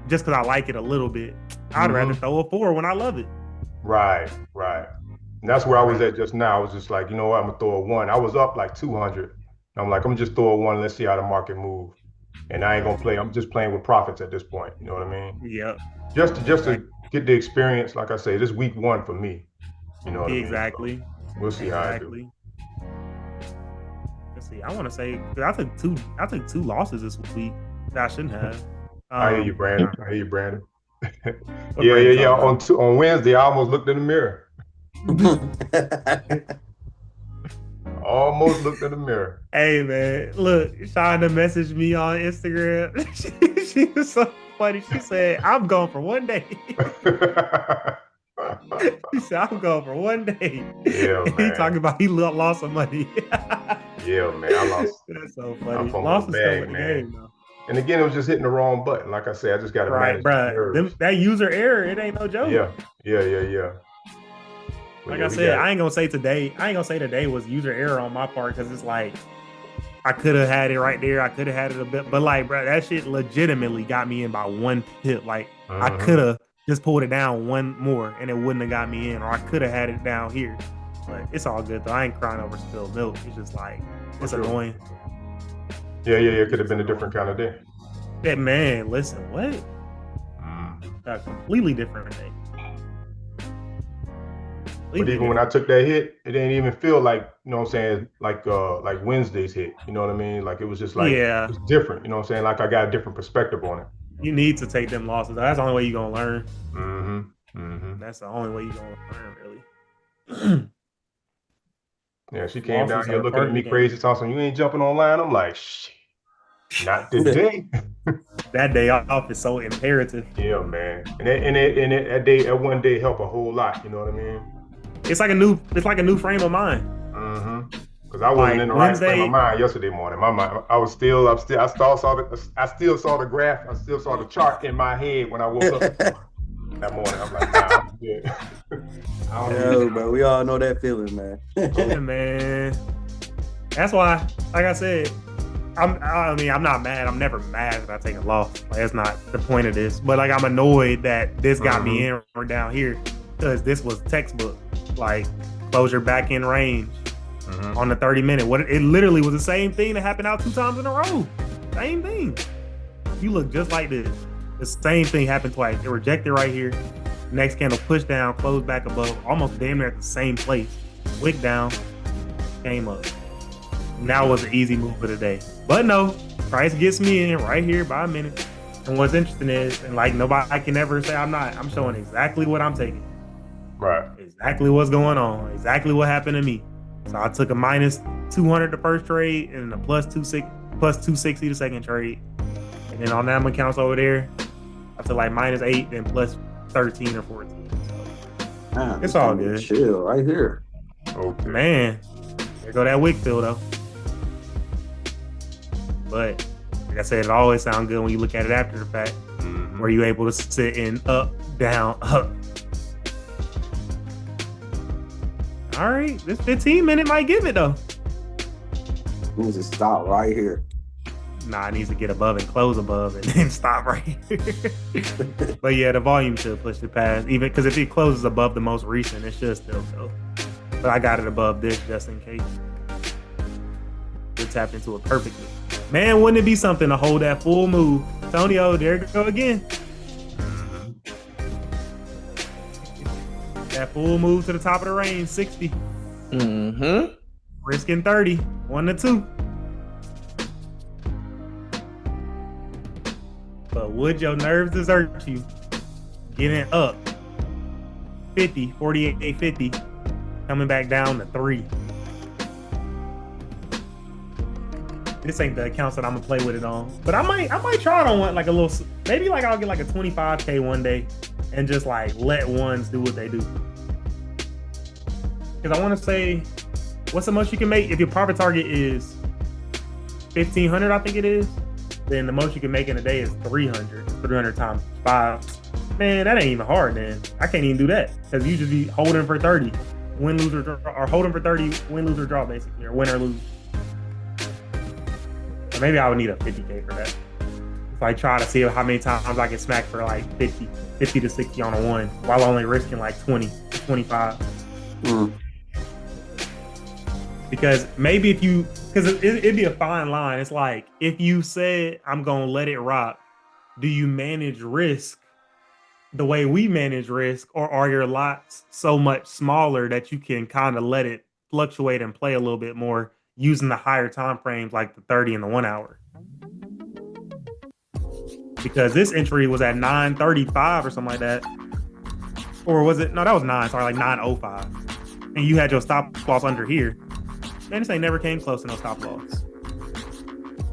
just because I like it a little bit. I'd rather throw a 4 when I love it. Right. And that's where I was at just now. I was just like, you know what, I'm gonna throw a 1. I was up like 200. I'm like, I'm just throw a 1. Let's see how the market move. And I ain't gonna play. I'm just playing with profits at this point. You know what I mean? Yeah. Just to get the experience. Like I say, this week 1 for me. You know what exactly. I mean? So we'll see how I do. Let's see. I want to say I took 2 losses this week that I shouldn't have. I hear you, Brandon. Yeah. On Wednesday, I almost looked in the mirror. Almost looked in the mirror. Hey man, look, Shonda messaged me on Instagram. she was so funny. She said, "I'm going for 1 day." He said, "I'm going for 1 day." Yeah, man. He talking about he lost some money. Yeah, man. I lost. That's so funny. Lost the bag, man. Game, and again, it was just hitting the wrong button. Like I said, I just got to manage bro. That user error, it ain't no joke. Yeah. Like I said, I ain't gonna say today was user error on my part because it's like I could have had it right there. I could have had it a bit, but like, bro, that shit legitimately got me in by 1 pip. Like I could have just pulled it down 1 more and it wouldn't have got me in, or I could have had it down here. But it's all good though. I ain't crying over spilled milk. It's just like it's annoying. Yeah. It could have been a different kind of day. That man, listen, what? A completely different day. But even when I took that hit, it didn't even feel like, you know what I'm saying, like Wednesday's hit. You know what I mean? Like it was just like it was different. You know what I'm saying? Like I got a different perspective on it. You need to take them losses. That's the only way you're gonna learn. That's the only way you're gonna learn, really. Yeah, she came down here looking at me crazy, talking, "You ain't jumping online." I'm like, shit, not today. That day off is so imperative. Yeah, man. That 1 day helped a whole lot. You know what I mean? It's like a new frame of mind. Because I wasn't in the right frame of mind yesterday morning. My mind, I still saw the graph. I still saw the chart in my head when I woke up that morning. I'm like, nah, I'm good. But we all know that feeling, man. Yeah, man. That's why, like I said, I'm not mad. I'm never mad if I take a loss. Like, that's not the point of this. But like, I'm annoyed that this got me in or down here because this was textbook. Like closure back in range on the 30-minute. It literally was the same thing that happened out 2 times in a row. Same thing. You look just like this. The same thing happened twice. It rejected right here. Next candle pushed down, closed back above, almost damn near at the same place. Wick down, came up. Now was an easy move of the day. But no, price gets me in right here by a minute. And what's interesting is, and like nobody can ever say I'm showing exactly what I'm taking. Right. Exactly what's going on. Exactly what happened to me. So I took a minus 200 the first trade and a plus 260 the second trade. And then on that accounts over there, I took like minus 8, then plus 13 or 14. So it's all good. Chill right here. Okay. Man, there go that wick fill though. But like I said, it always sounds good when you look at it after the fact. Where you able to sit in up, down, up. All right, this 15-minute might give it though. It needs to stop right here. Nah, it needs to get above and close above and then stop right here. But yeah, the volume should push it past, even because if it closes above the most recent, it should still go. But I got it above this just in case. It tapped into it perfectly. Man, wouldn't it be something to hold that full move? Tonio, there you go again. That full move to the top of the range, 60. Risking 30, 1 to 2. But would your nerves desert you? Getting up 50, 48, 50, coming back down to 3. This ain't the accounts that I'm gonna play with it on, but I might try it on one, like a little, maybe like I'll get like a 25K one day and just like let ones do what they do. Because I want to say, what's the most you can make if your profit target is 1,500? I think it is. then the most you can make in a day is 300. 300 times 5. Man, that ain't even hard, then. I can't even do that because you just be holding for 30. Win, lose, or draw. Or holding for 30, win, lose, or draw, basically. Or win or lose. Or maybe I would need a 50K for that. If I try to see how many times I can smack for like 50 to 60 on a one while only risking like 20, 25. Because maybe if you, because it'd be a fine line. It's like, if you said, I'm going to let it rock, do you manage risk the way we manage risk, or are your lots so much smaller that you can kind of let it fluctuate and play a little bit more using the higher time frames like the 30 and the 1 hour? Because this entry was at 9:35 or something like that. Or was it? No, that was 9:05. And you had your stop loss under here. Man, this ain't never came close to no stop loss.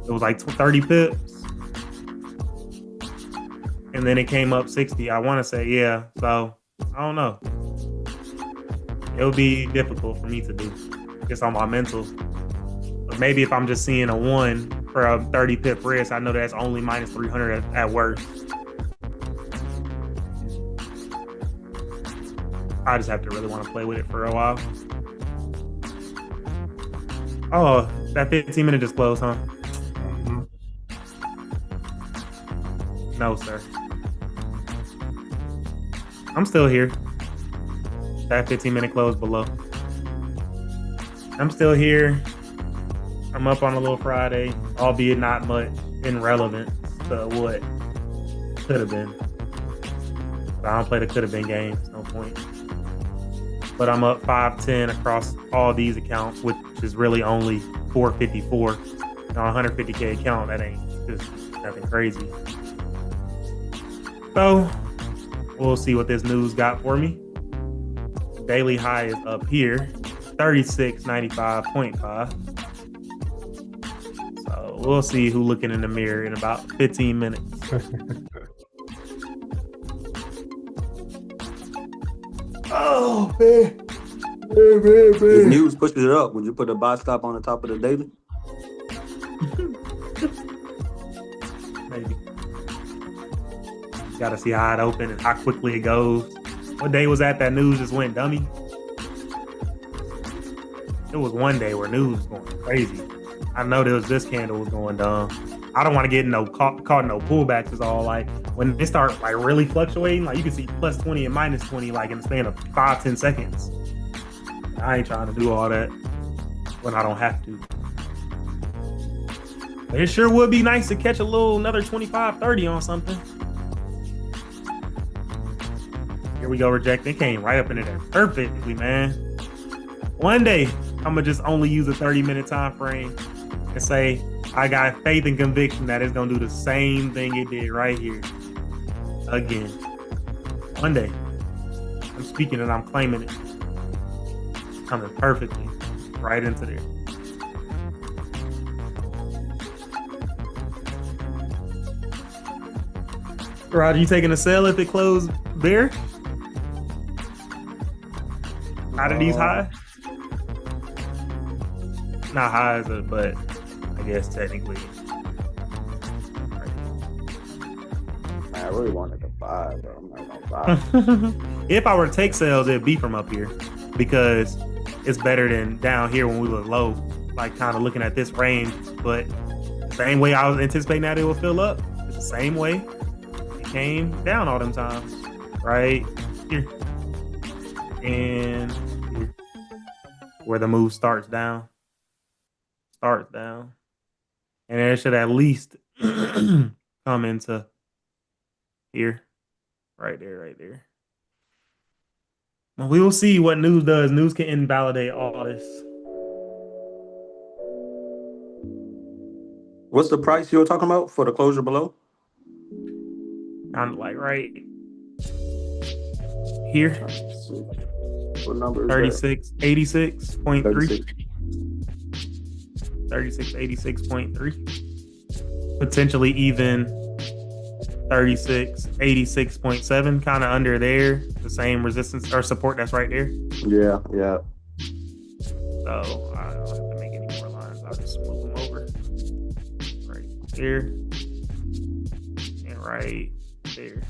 It was like 30 pips. And then it came up 60. I want to say, yeah. So, I don't know. It would be difficult for me to do. Just on my mental. But maybe if I'm just seeing a 1 for a 30 pip risk, I know that's only minus 300 at worst. I just have to really want to play with it for a while. Oh, that 15 minute just closed, huh? No, sir. I'm still here. That 15 minute close below. I'm still here. I'm up on a little Friday, albeit not much in relevance to what could have been. But I don't play the could have been games, no point. But I'm up 510 across all these accounts, which is really only 454. On a 150K account, that ain't just nothing crazy. So we'll see what this news got for me. Daily high is up here, 3695.5. So we'll see who looking in the mirror in about 15 minutes. Oh, man. If news pushes it up, would you put a buy stop on the top of the daily? Maybe. Got to see how it opens and how quickly it goes. What day was that news just went dummy? It was one day where news was going crazy. I know this candle was going dumb. I don't want to get caught no pullbacks. Is all. Like when they start like really fluctuating, like you can see plus 20 and minus 20 like in the span of 5-10 seconds. I ain't trying to do all that when I don't have to. But it sure would be nice to catch another 25-30 on something. Here we go, rejecting. It came right up into there perfectly, man. One day, I'm gonna just only use a 30-minute time frame and say I got faith and conviction that it's gonna do the same thing it did right here again. One day, I'm speaking and I'm claiming it. Coming perfectly right into there. Roger, you taking a sell if it closed there? Out of these highs? Not highs, but I guess technically. I really wanted to buy, but I'm not gonna buy. If I were to take sales, it'd be from up here because it's better than down here when we were low, like kind of looking at this range. But the same way I was anticipating that it would fill up, it's the same way it came down all them times, right here and here, where the move starts down, and it should at least come into here, right there. Well, we will see what news does. News can invalidate all this. What's the price you were talking about for the closure below? Kind of like right here. What number is 3686.3. 36. 3686.3. Potentially even 3686.7, kind of under there. The same resistance or support that's right there. Yeah. So I don't have to make any more lines. I'll just move them over right here. right there.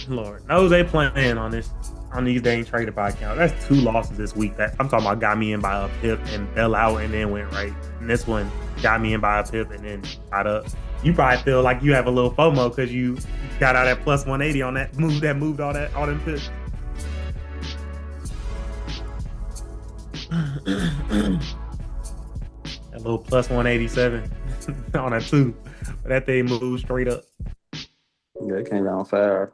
Lord knows they playing on these dang traded by account. That's 2 losses this week. That I'm talking about got me in by a pip and fell out and then went right. And this one got me in by a pip and then got up. You probably feel like you have a little FOMO because you got out at plus 180 on that move that moved all them pips. That little plus 187 on a 2. But that thing moved straight up. Yeah, it came down fast.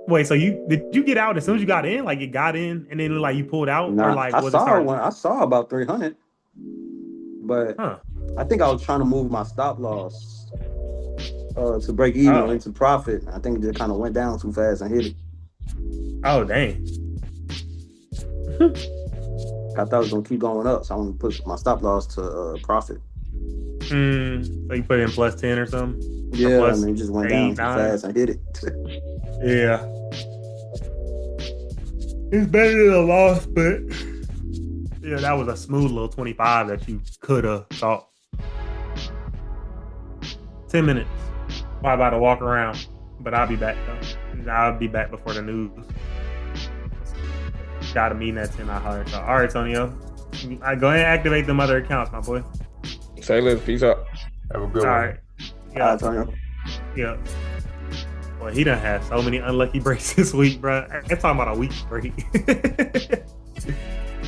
Wait, so did you get out as soon as you got in? Like it got in and then like you pulled out? Nah, or like I was it saw starting? one. I saw about 300, but I think I was trying to move my stop loss to break even into profit. I think it just kind of went down too fast and hit it. Oh dang! I thought it was gonna keep going up, so I'm gonna push my stop loss to profit. So you put in plus 10 or something? Yeah, plus and it just went 8, down too 9. fast and hit it. Yeah. It's better than a loss, but yeah, that was a smooth little 25 that you could have thought. 10 minutes. I'm about to walk around, but I'll be back though. I'll be back before the news. Got a meeting at 10. I holler. So, all right, Tonio. I go ahead and activate them other accounts, my boy. Say less. Peace out. Have a good All one. right. Yeah. Antonio. Yeah. Boy, he done had so many unlucky breaks this week, bro. I'm talking about a week straight.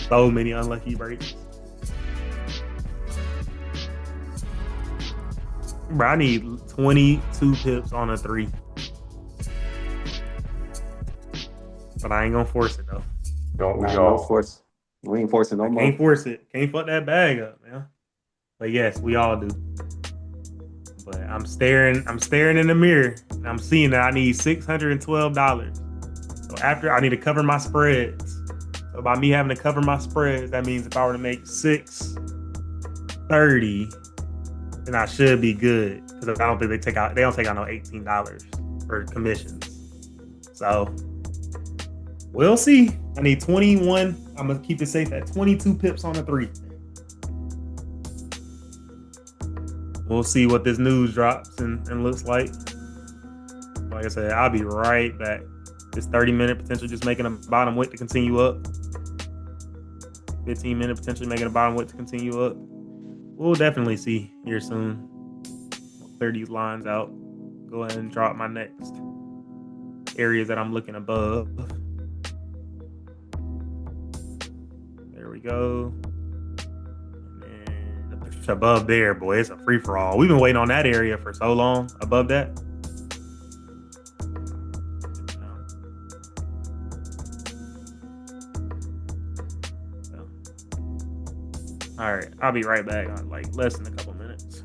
So many unlucky breaks. Bro, I need 22 pips on a 3. But I ain't gonna force it though. Don't we No all? force. We ain't forcing no more. Can't force it. Can't fuck that bag up, man. But yes, we all do. But I'm staring in the mirror and I'm seeing that I need $612. So after I need to cover my spreads. So by me having to cover my spreads, that means if I were to make 630, then I should be good. Because I don't think they don't take out no $18 for commissions. So we'll see. I need 21. I'm gonna keep it safe at 22 pips on a 3. We'll see what this news drops and looks like. Like I said, I'll be right back. This 30-minute potential just making a bottom wick to continue up. 15-minute potentially making a bottom wick to continue up. We'll definitely see here soon. Clear these lines out. Go ahead and drop my next areas that I'm looking above. There we go. Above there, boy, it's a free-for-all. We've been waiting on that area for so long. Above that. All right, I'll be right back on like less than a couple minutes.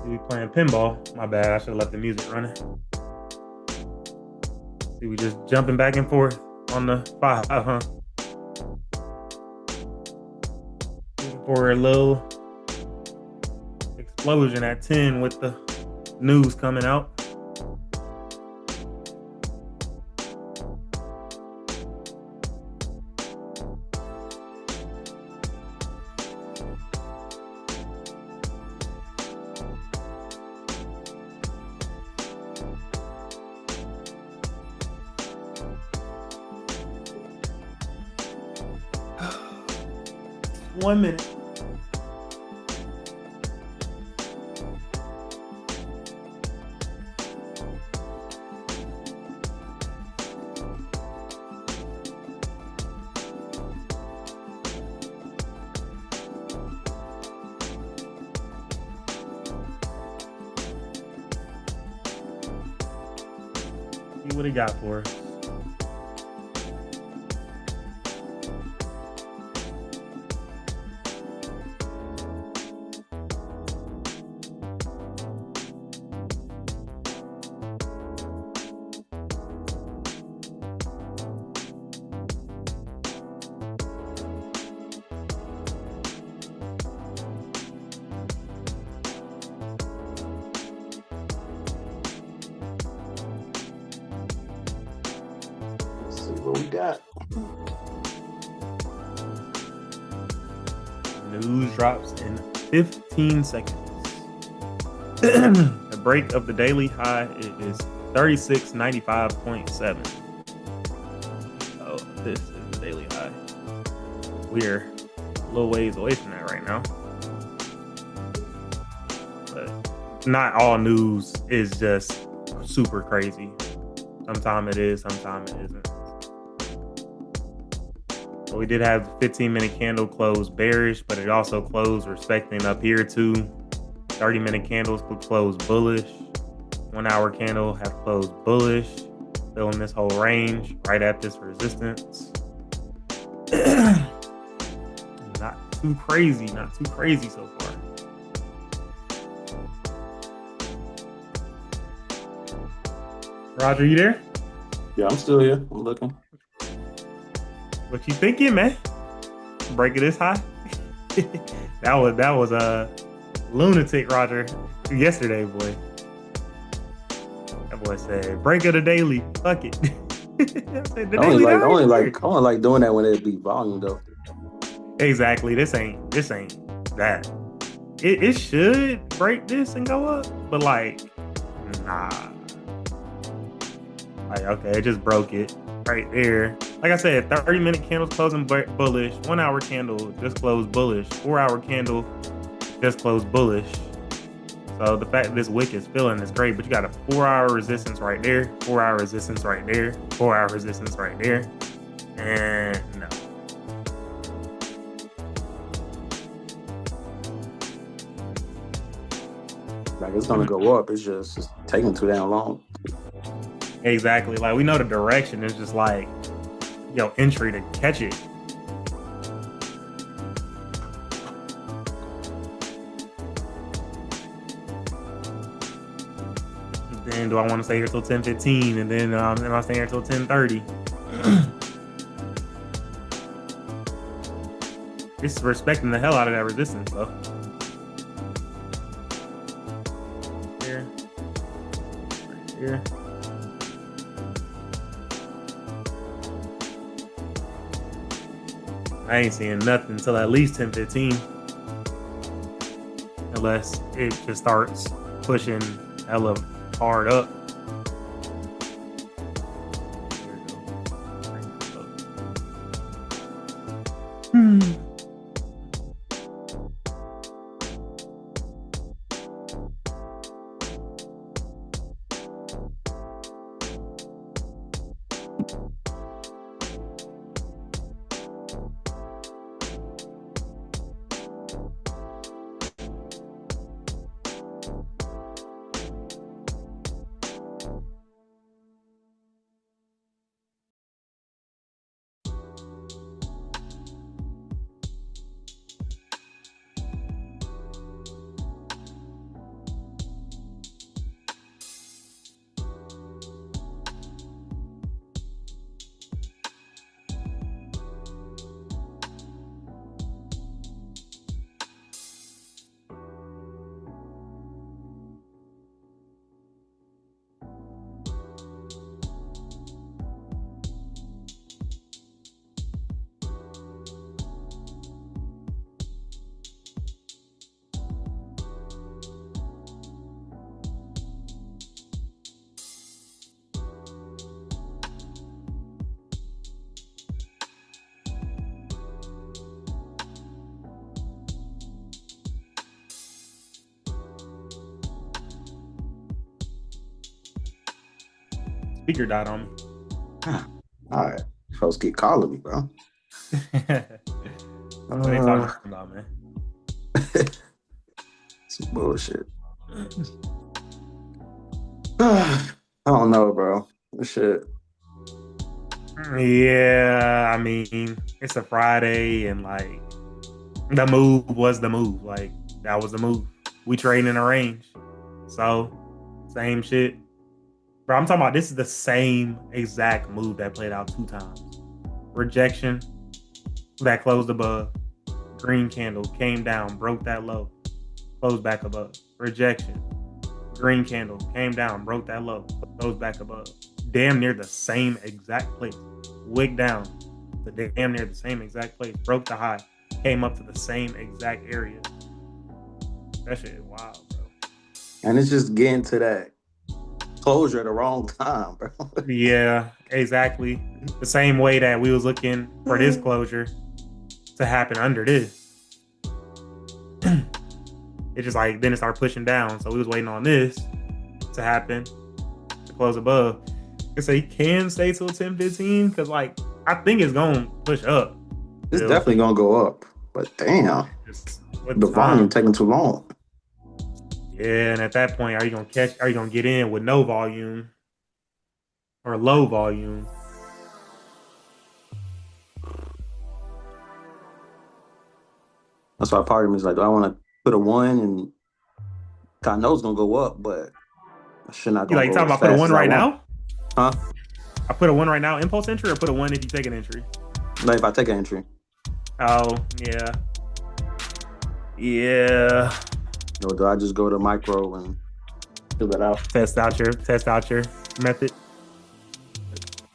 We playing pinball. My bad. I should have left the music running. See, we just jumping back and forth on the 5, huh? Looking for a little explosion at 10 with the news coming out. One minute. See what he got for us. What we got? News drops in 15 seconds. The break of the daily high is 3695.7. Oh, this is the daily high. We're a little ways away from that right now. But not all news is just super crazy. Sometimes it is, sometimes it isn't. So we did have the 15-minute candle close bearish, but it also closed respecting up here too. 30-minute candles could close bullish. 1 hour candle have closed bullish. Still in this whole range, right at this resistance. Not too crazy so far. Roger, you there? Yeah, I'm still here. I'm looking. What you thinking, man? Breaking this high? that was a lunatic, Roger. Yesterday, boy. That boy said, "Break of the daily. Fuck it." I only like doing that when it be volume though. Exactly. This ain't that. It should break this and go up, but like, nah. Like, okay, it just broke it right there. Like I said, 30-minute candles closing bullish. 1 hour candle just closed bullish. 4 hour candle just closed bullish. So the fact that this wick is filling is great, but you got a 4 hour resistance right there, 4 hour resistance right there, 4 hour resistance right there. And no. Like it's gonna go up. It's just taking too damn long. Exactly. Like we know the direction. It's just like, yo, entry to catch it. Then do I want to stay here till 10:15? And then am I staying here till 10:30? It's respecting the hell out of that resistance, though. Here. Right here. I ain't seeing nothing until at least 10:15. Unless it just starts pushing hella hard up. Speaker died on me. All right. Folks keep calling me, bro. What they talking about, man? Some bullshit. I don't know, bro. This shit. Yeah, I mean, it's a Friday, and like the move was the move. Like that was the move. We trading in a range, so same shit. Bro, I'm talking about this is the same exact move that played out 2 times. Rejection that closed above. Green candle came down, broke that low, closed back above. Rejection. Green candle came down, broke that low, closed back above. Damn near the same exact place. Wick down to damn near the same exact place. Broke the high, came up to the same exact area. That shit is wild, bro. And it's just getting to that closure at the wrong time, bro. Yeah, exactly. The same way that we was looking for this closure to happen under this. It's just like then it started pushing down. So we was waiting on this to happen to close above. I say he can stay till 10-15 because like I think it's gonna push up. It's definitely gonna go up. But damn, the volume taking too long. Yeah, and at that point, are you gonna get in with no volume or low volume? That's why part of me is like, do I want to put a 1 and I know it's gonna go up, but I should not go. You like talking about put a 1 right now? Huh? I put a 1 right now, impulse entry, or put a 1 if you take an entry? Like if I take an entry. Oh yeah, yeah. Or do I just go to micro and fill it out? Test out your method.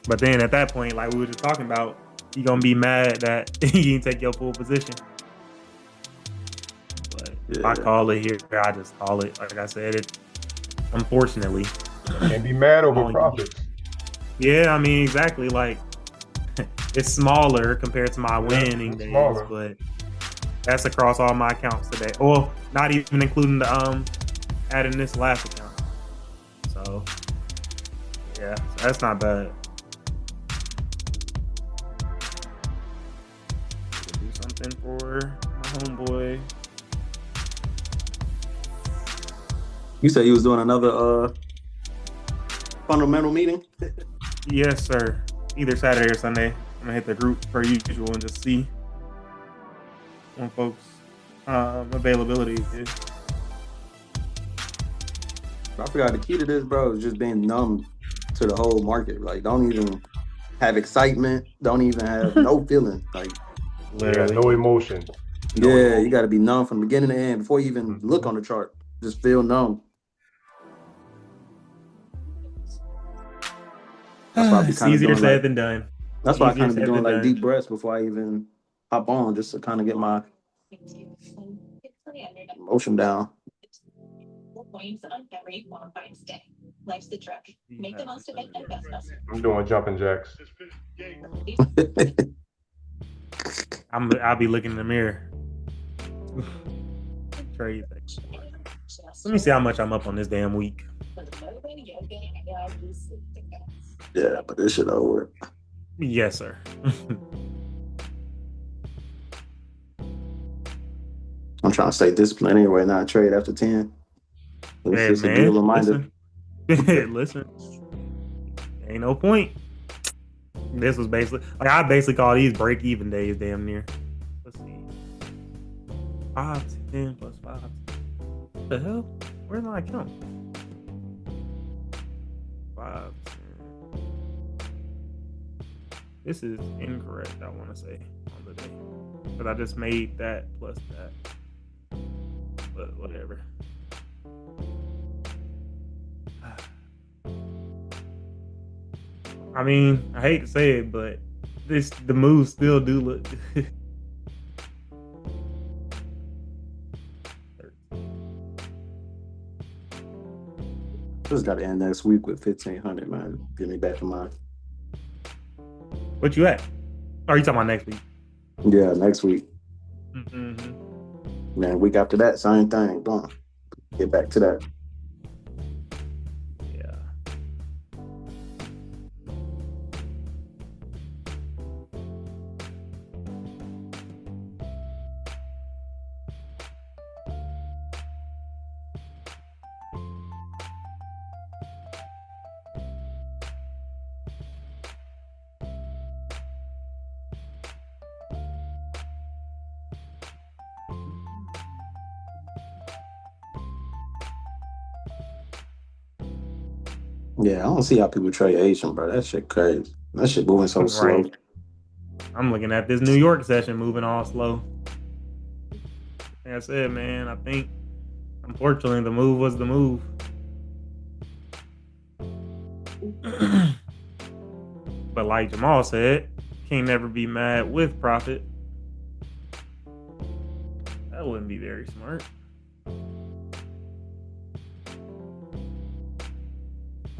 But then at that point, like we were just talking about, you're gonna be mad that you didn't take your full position. But if I call it here, I just call it. Like I said, it unfortunately. Can't be mad over profits. Yeah, I mean exactly. Like it's smaller compared to my winning days, but that's across all my accounts today. Well, not even including the adding this last account. So yeah, so that's not bad. Do something for my homeboy. You said you was doing another fundamental meeting? Yes, sir. Either Saturday or Sunday. I'm gonna hit the group per usual and just see when folks availability is. I forgot the key to this, bro, is just being numb to the whole market. Like, don't even have excitement. Don't even have no feeling. Like, literally, no emotion. You got to be numb from beginning to end before you even look on the chart. Just feel numb. That's why I be kind of easier said than done. That's why I kind of be doing like deep breaths before I even hop on, just to kind of get my emotion down. I'm doing jumping jacks. I'll be looking in the mirror. Trade. Let me see how much I'm up on this damn week. Yeah, but this shit over. Yes, sir. I'm trying to stay disciplined anyway, not trade after 10. It's just a good reminder. Listen. Ain't no point. This was basically, like, I basically call these break-even days damn near. Let's see. 5, 10 plus 5. What the hell? Where did I count? 5, 10. This is incorrect, I want to say, on the day. Because I just made that plus that. But whatever. I mean, I hate to say it, but the moves still do look. Just got to end next week with 1,500, man. Get me back to mine. What you at? Are you talking about next week? Yeah, next week. Mm-hmm. Man, week after that, same thing. Boom. Get back to that. Yeah. Yeah, I don't see how people trade Asian, bro. That shit crazy. That shit moving so slow. Right. I'm looking at this New York session moving all slow. Like I said, man, I think unfortunately the move was the move. But like Jamal said, can't never be mad with profit. That wouldn't be very smart.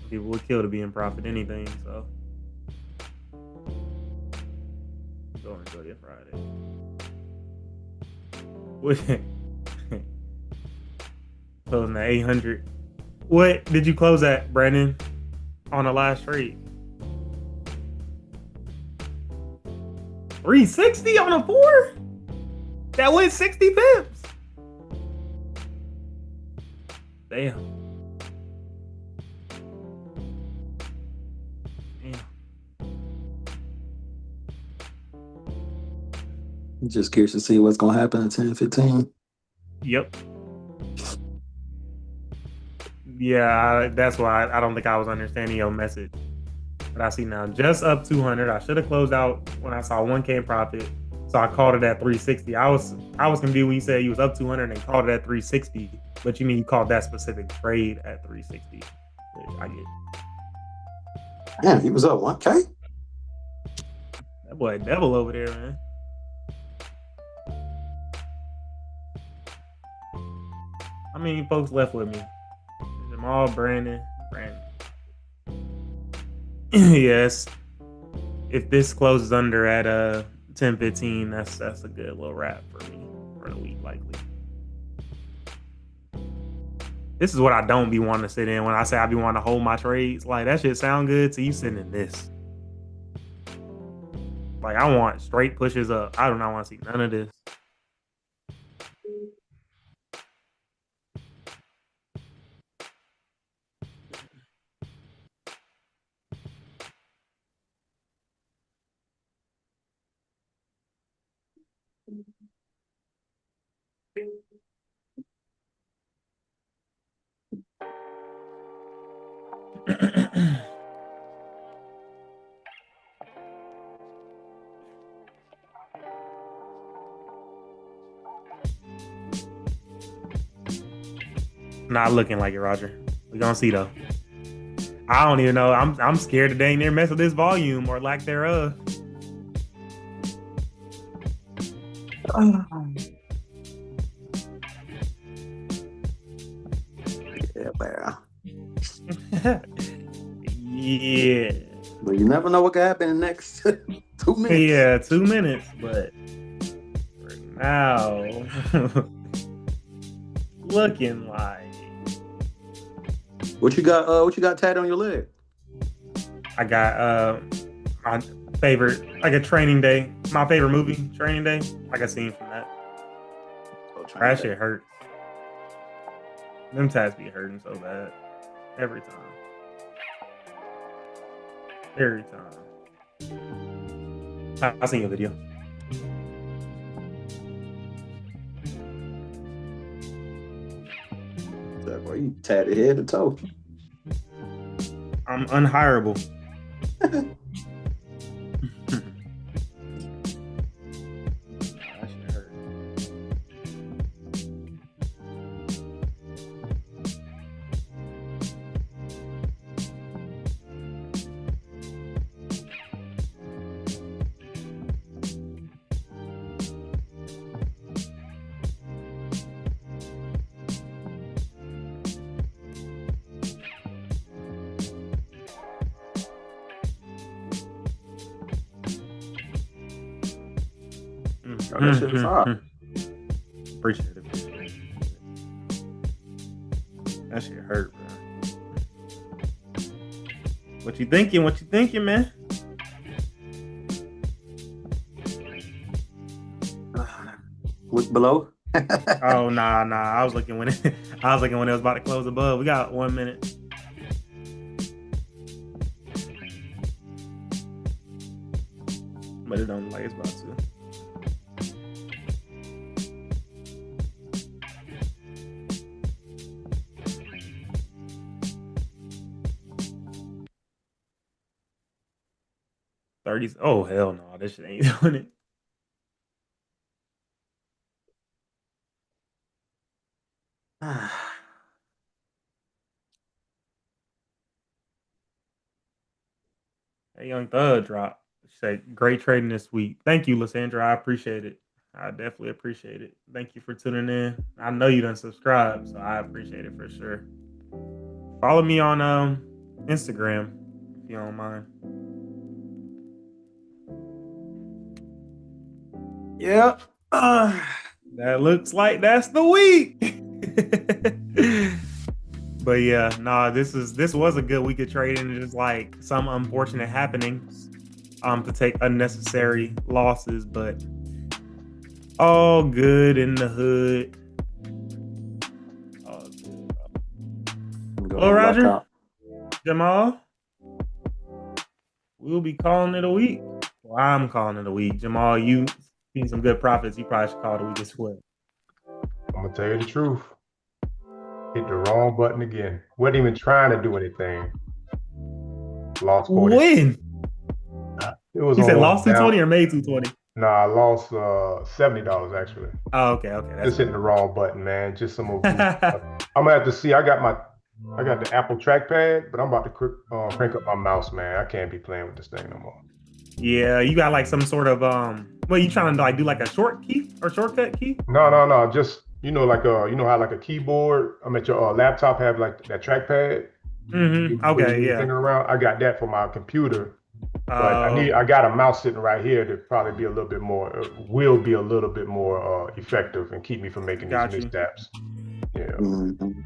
People would kill to be in profit anything, so go enjoy your Friday. Closing at 800. What did you close at, Brandon, on the last trade? 360 on a 4? That went 60 pips. Damn. Just curious to see what's gonna happen at 10-15. Yep. Yeah, that's why I don't think I was understanding your message. But I see now just up 200. I should have closed out when I saw 1K in profit. So I called it at 360. I was confused when you said you was up 200 and called it at 360. But you mean you called that specific trade at 360, which I get. Damn, he was up 1K? That boy devil over there, man. How many folks left with me? Jamal, Brandon. Yes. If this closes under at 10-15, that's a good little wrap for me for the week, likely. This is what I don't be wanting to sit in when I say I be wanting to hold my trades. Like, that shit sound good to you sitting in this. Like, I want straight pushes up. I do not want to see none of this. Not looking like it, Roger. We're gonna see though. I don't even know. I'm scared to dang near mess with this volume or lack thereof. Yeah, man. Yeah. But you never know what could happen in the next 2 minutes. Yeah, 2 minutes, but for now, looking like. What you got tatted on your leg? I got my favorite, like a Training Day, my favorite movie, Training Day. Like a scene from that. That shit hurts. Them tats be hurting so bad. Every time. Every time. I'll send you a video. Boy, you tatted head to toe. I'm unhireable. That shit hurt. Oh, that shit is hard. Appreciate it. That shit hurt, bro. What you thinking? What you thinking, man? Look below. Oh nah. I was looking when it was about to close above. We got 1 minute. But it don't look like it's about to. 30s. Oh hell no, this shit ain't doing it. Hey, Young Thug drop. She said, great trading this week. Thank you, Lysandra. I appreciate it. I definitely appreciate it. Thank you for tuning in. I know you done subscribe, so I appreciate it for sure. Follow me on Instagram if you don't mind. Yep. That looks like that's the week. But yeah, nah, this was a good week of trading. Just like some unfortunate happenings to take unnecessary losses, but all good in the hood. All good. Well, Roger, Jamal, we'll be calling it a week. Well, I'm calling it a week. Jamal, you seen some good profits. You probably should call it a week as well. I'm gonna tell you the truth. Hit the wrong button again. Wasn't even trying to do anything. Lost 40. When? It was. You said lost 220 or made 220? Nah, I lost $70 actually. Oh, okay. That's just hitting the wrong button, man. Just some of I'm gonna have to see. I got the Apple trackpad, but I'm about to crank up my mouse, man. I can't be playing with this thing no more. Yeah, you got like some sort of what you trying to like do like a short key or shortcut key? No. Just like how like a keyboard. I'm at your laptop have like that trackpad. Mm-hmm. Okay, yeah. Finger around. I got that for my computer. But I got a mouse sitting right here to probably be a little bit more effective and keep me from making these missteps. Yeah. Mm-hmm.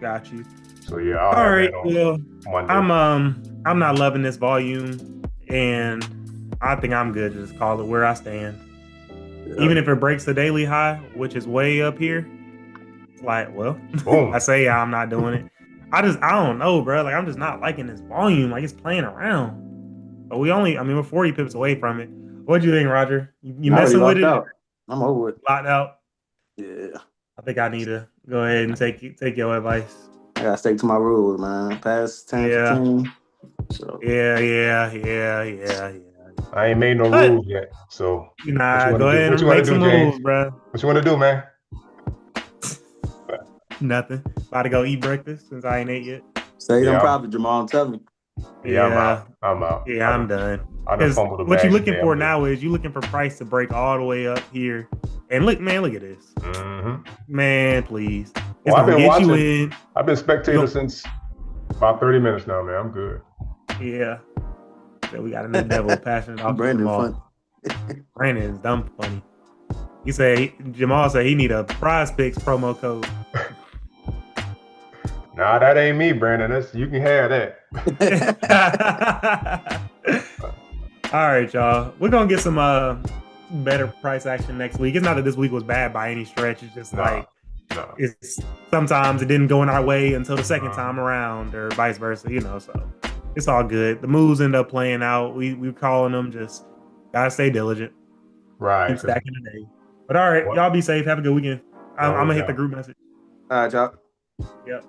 Got you. So yeah. All right. Well, Monday. I'm not loving this volume, and I think I'm good to just call it where I stand. Yeah. Even if it breaks the daily high, which is way up here, it's like, well, I say I'm not doing it. I don't know, bro. Like I'm just not liking this volume. Like it's playing around. But we're 40 pips away from it. What do you think, Roger? You messing with it? Out. I'm over it. Locked out? Yeah. I think I need to go ahead and take your advice. I gotta stick to my rules, man. Past 10, 15. So. Yeah. I ain't made no rules yet. So nah, go ahead and make some rules, bro. What you want to do, man? Nothing. About to go eat breakfast since I ain't ate yet. Say them profit, Jamal. Tell me. Yeah, I'm out. Yeah, I'm done. Because what you're looking for now is you're looking for price to break all the way up here. And look at this. Mm-hmm. Man, please. It's gonna get you in. I've been spectating since about 30 minutes now, man. I'm good. Yeah. So we got a new devil passionate off Brandon fun. Brandon is dumb funny. Jamal said he need a Prize Picks promo code. Nah, that ain't me, Brandon. You can have that. All right, y'all. We're gonna get some better price action next week. It's not that this week was bad by any stretch. It's just it's sometimes it didn't go in our way until the second time around, or vice versa. So it's all good. The moves end up playing out. We're calling them. Just gotta stay diligent. Right. Keep stacking the day. But all right, y'all be safe. Have a good weekend. I'm gonna hit the group message. All right, y'all. Yep.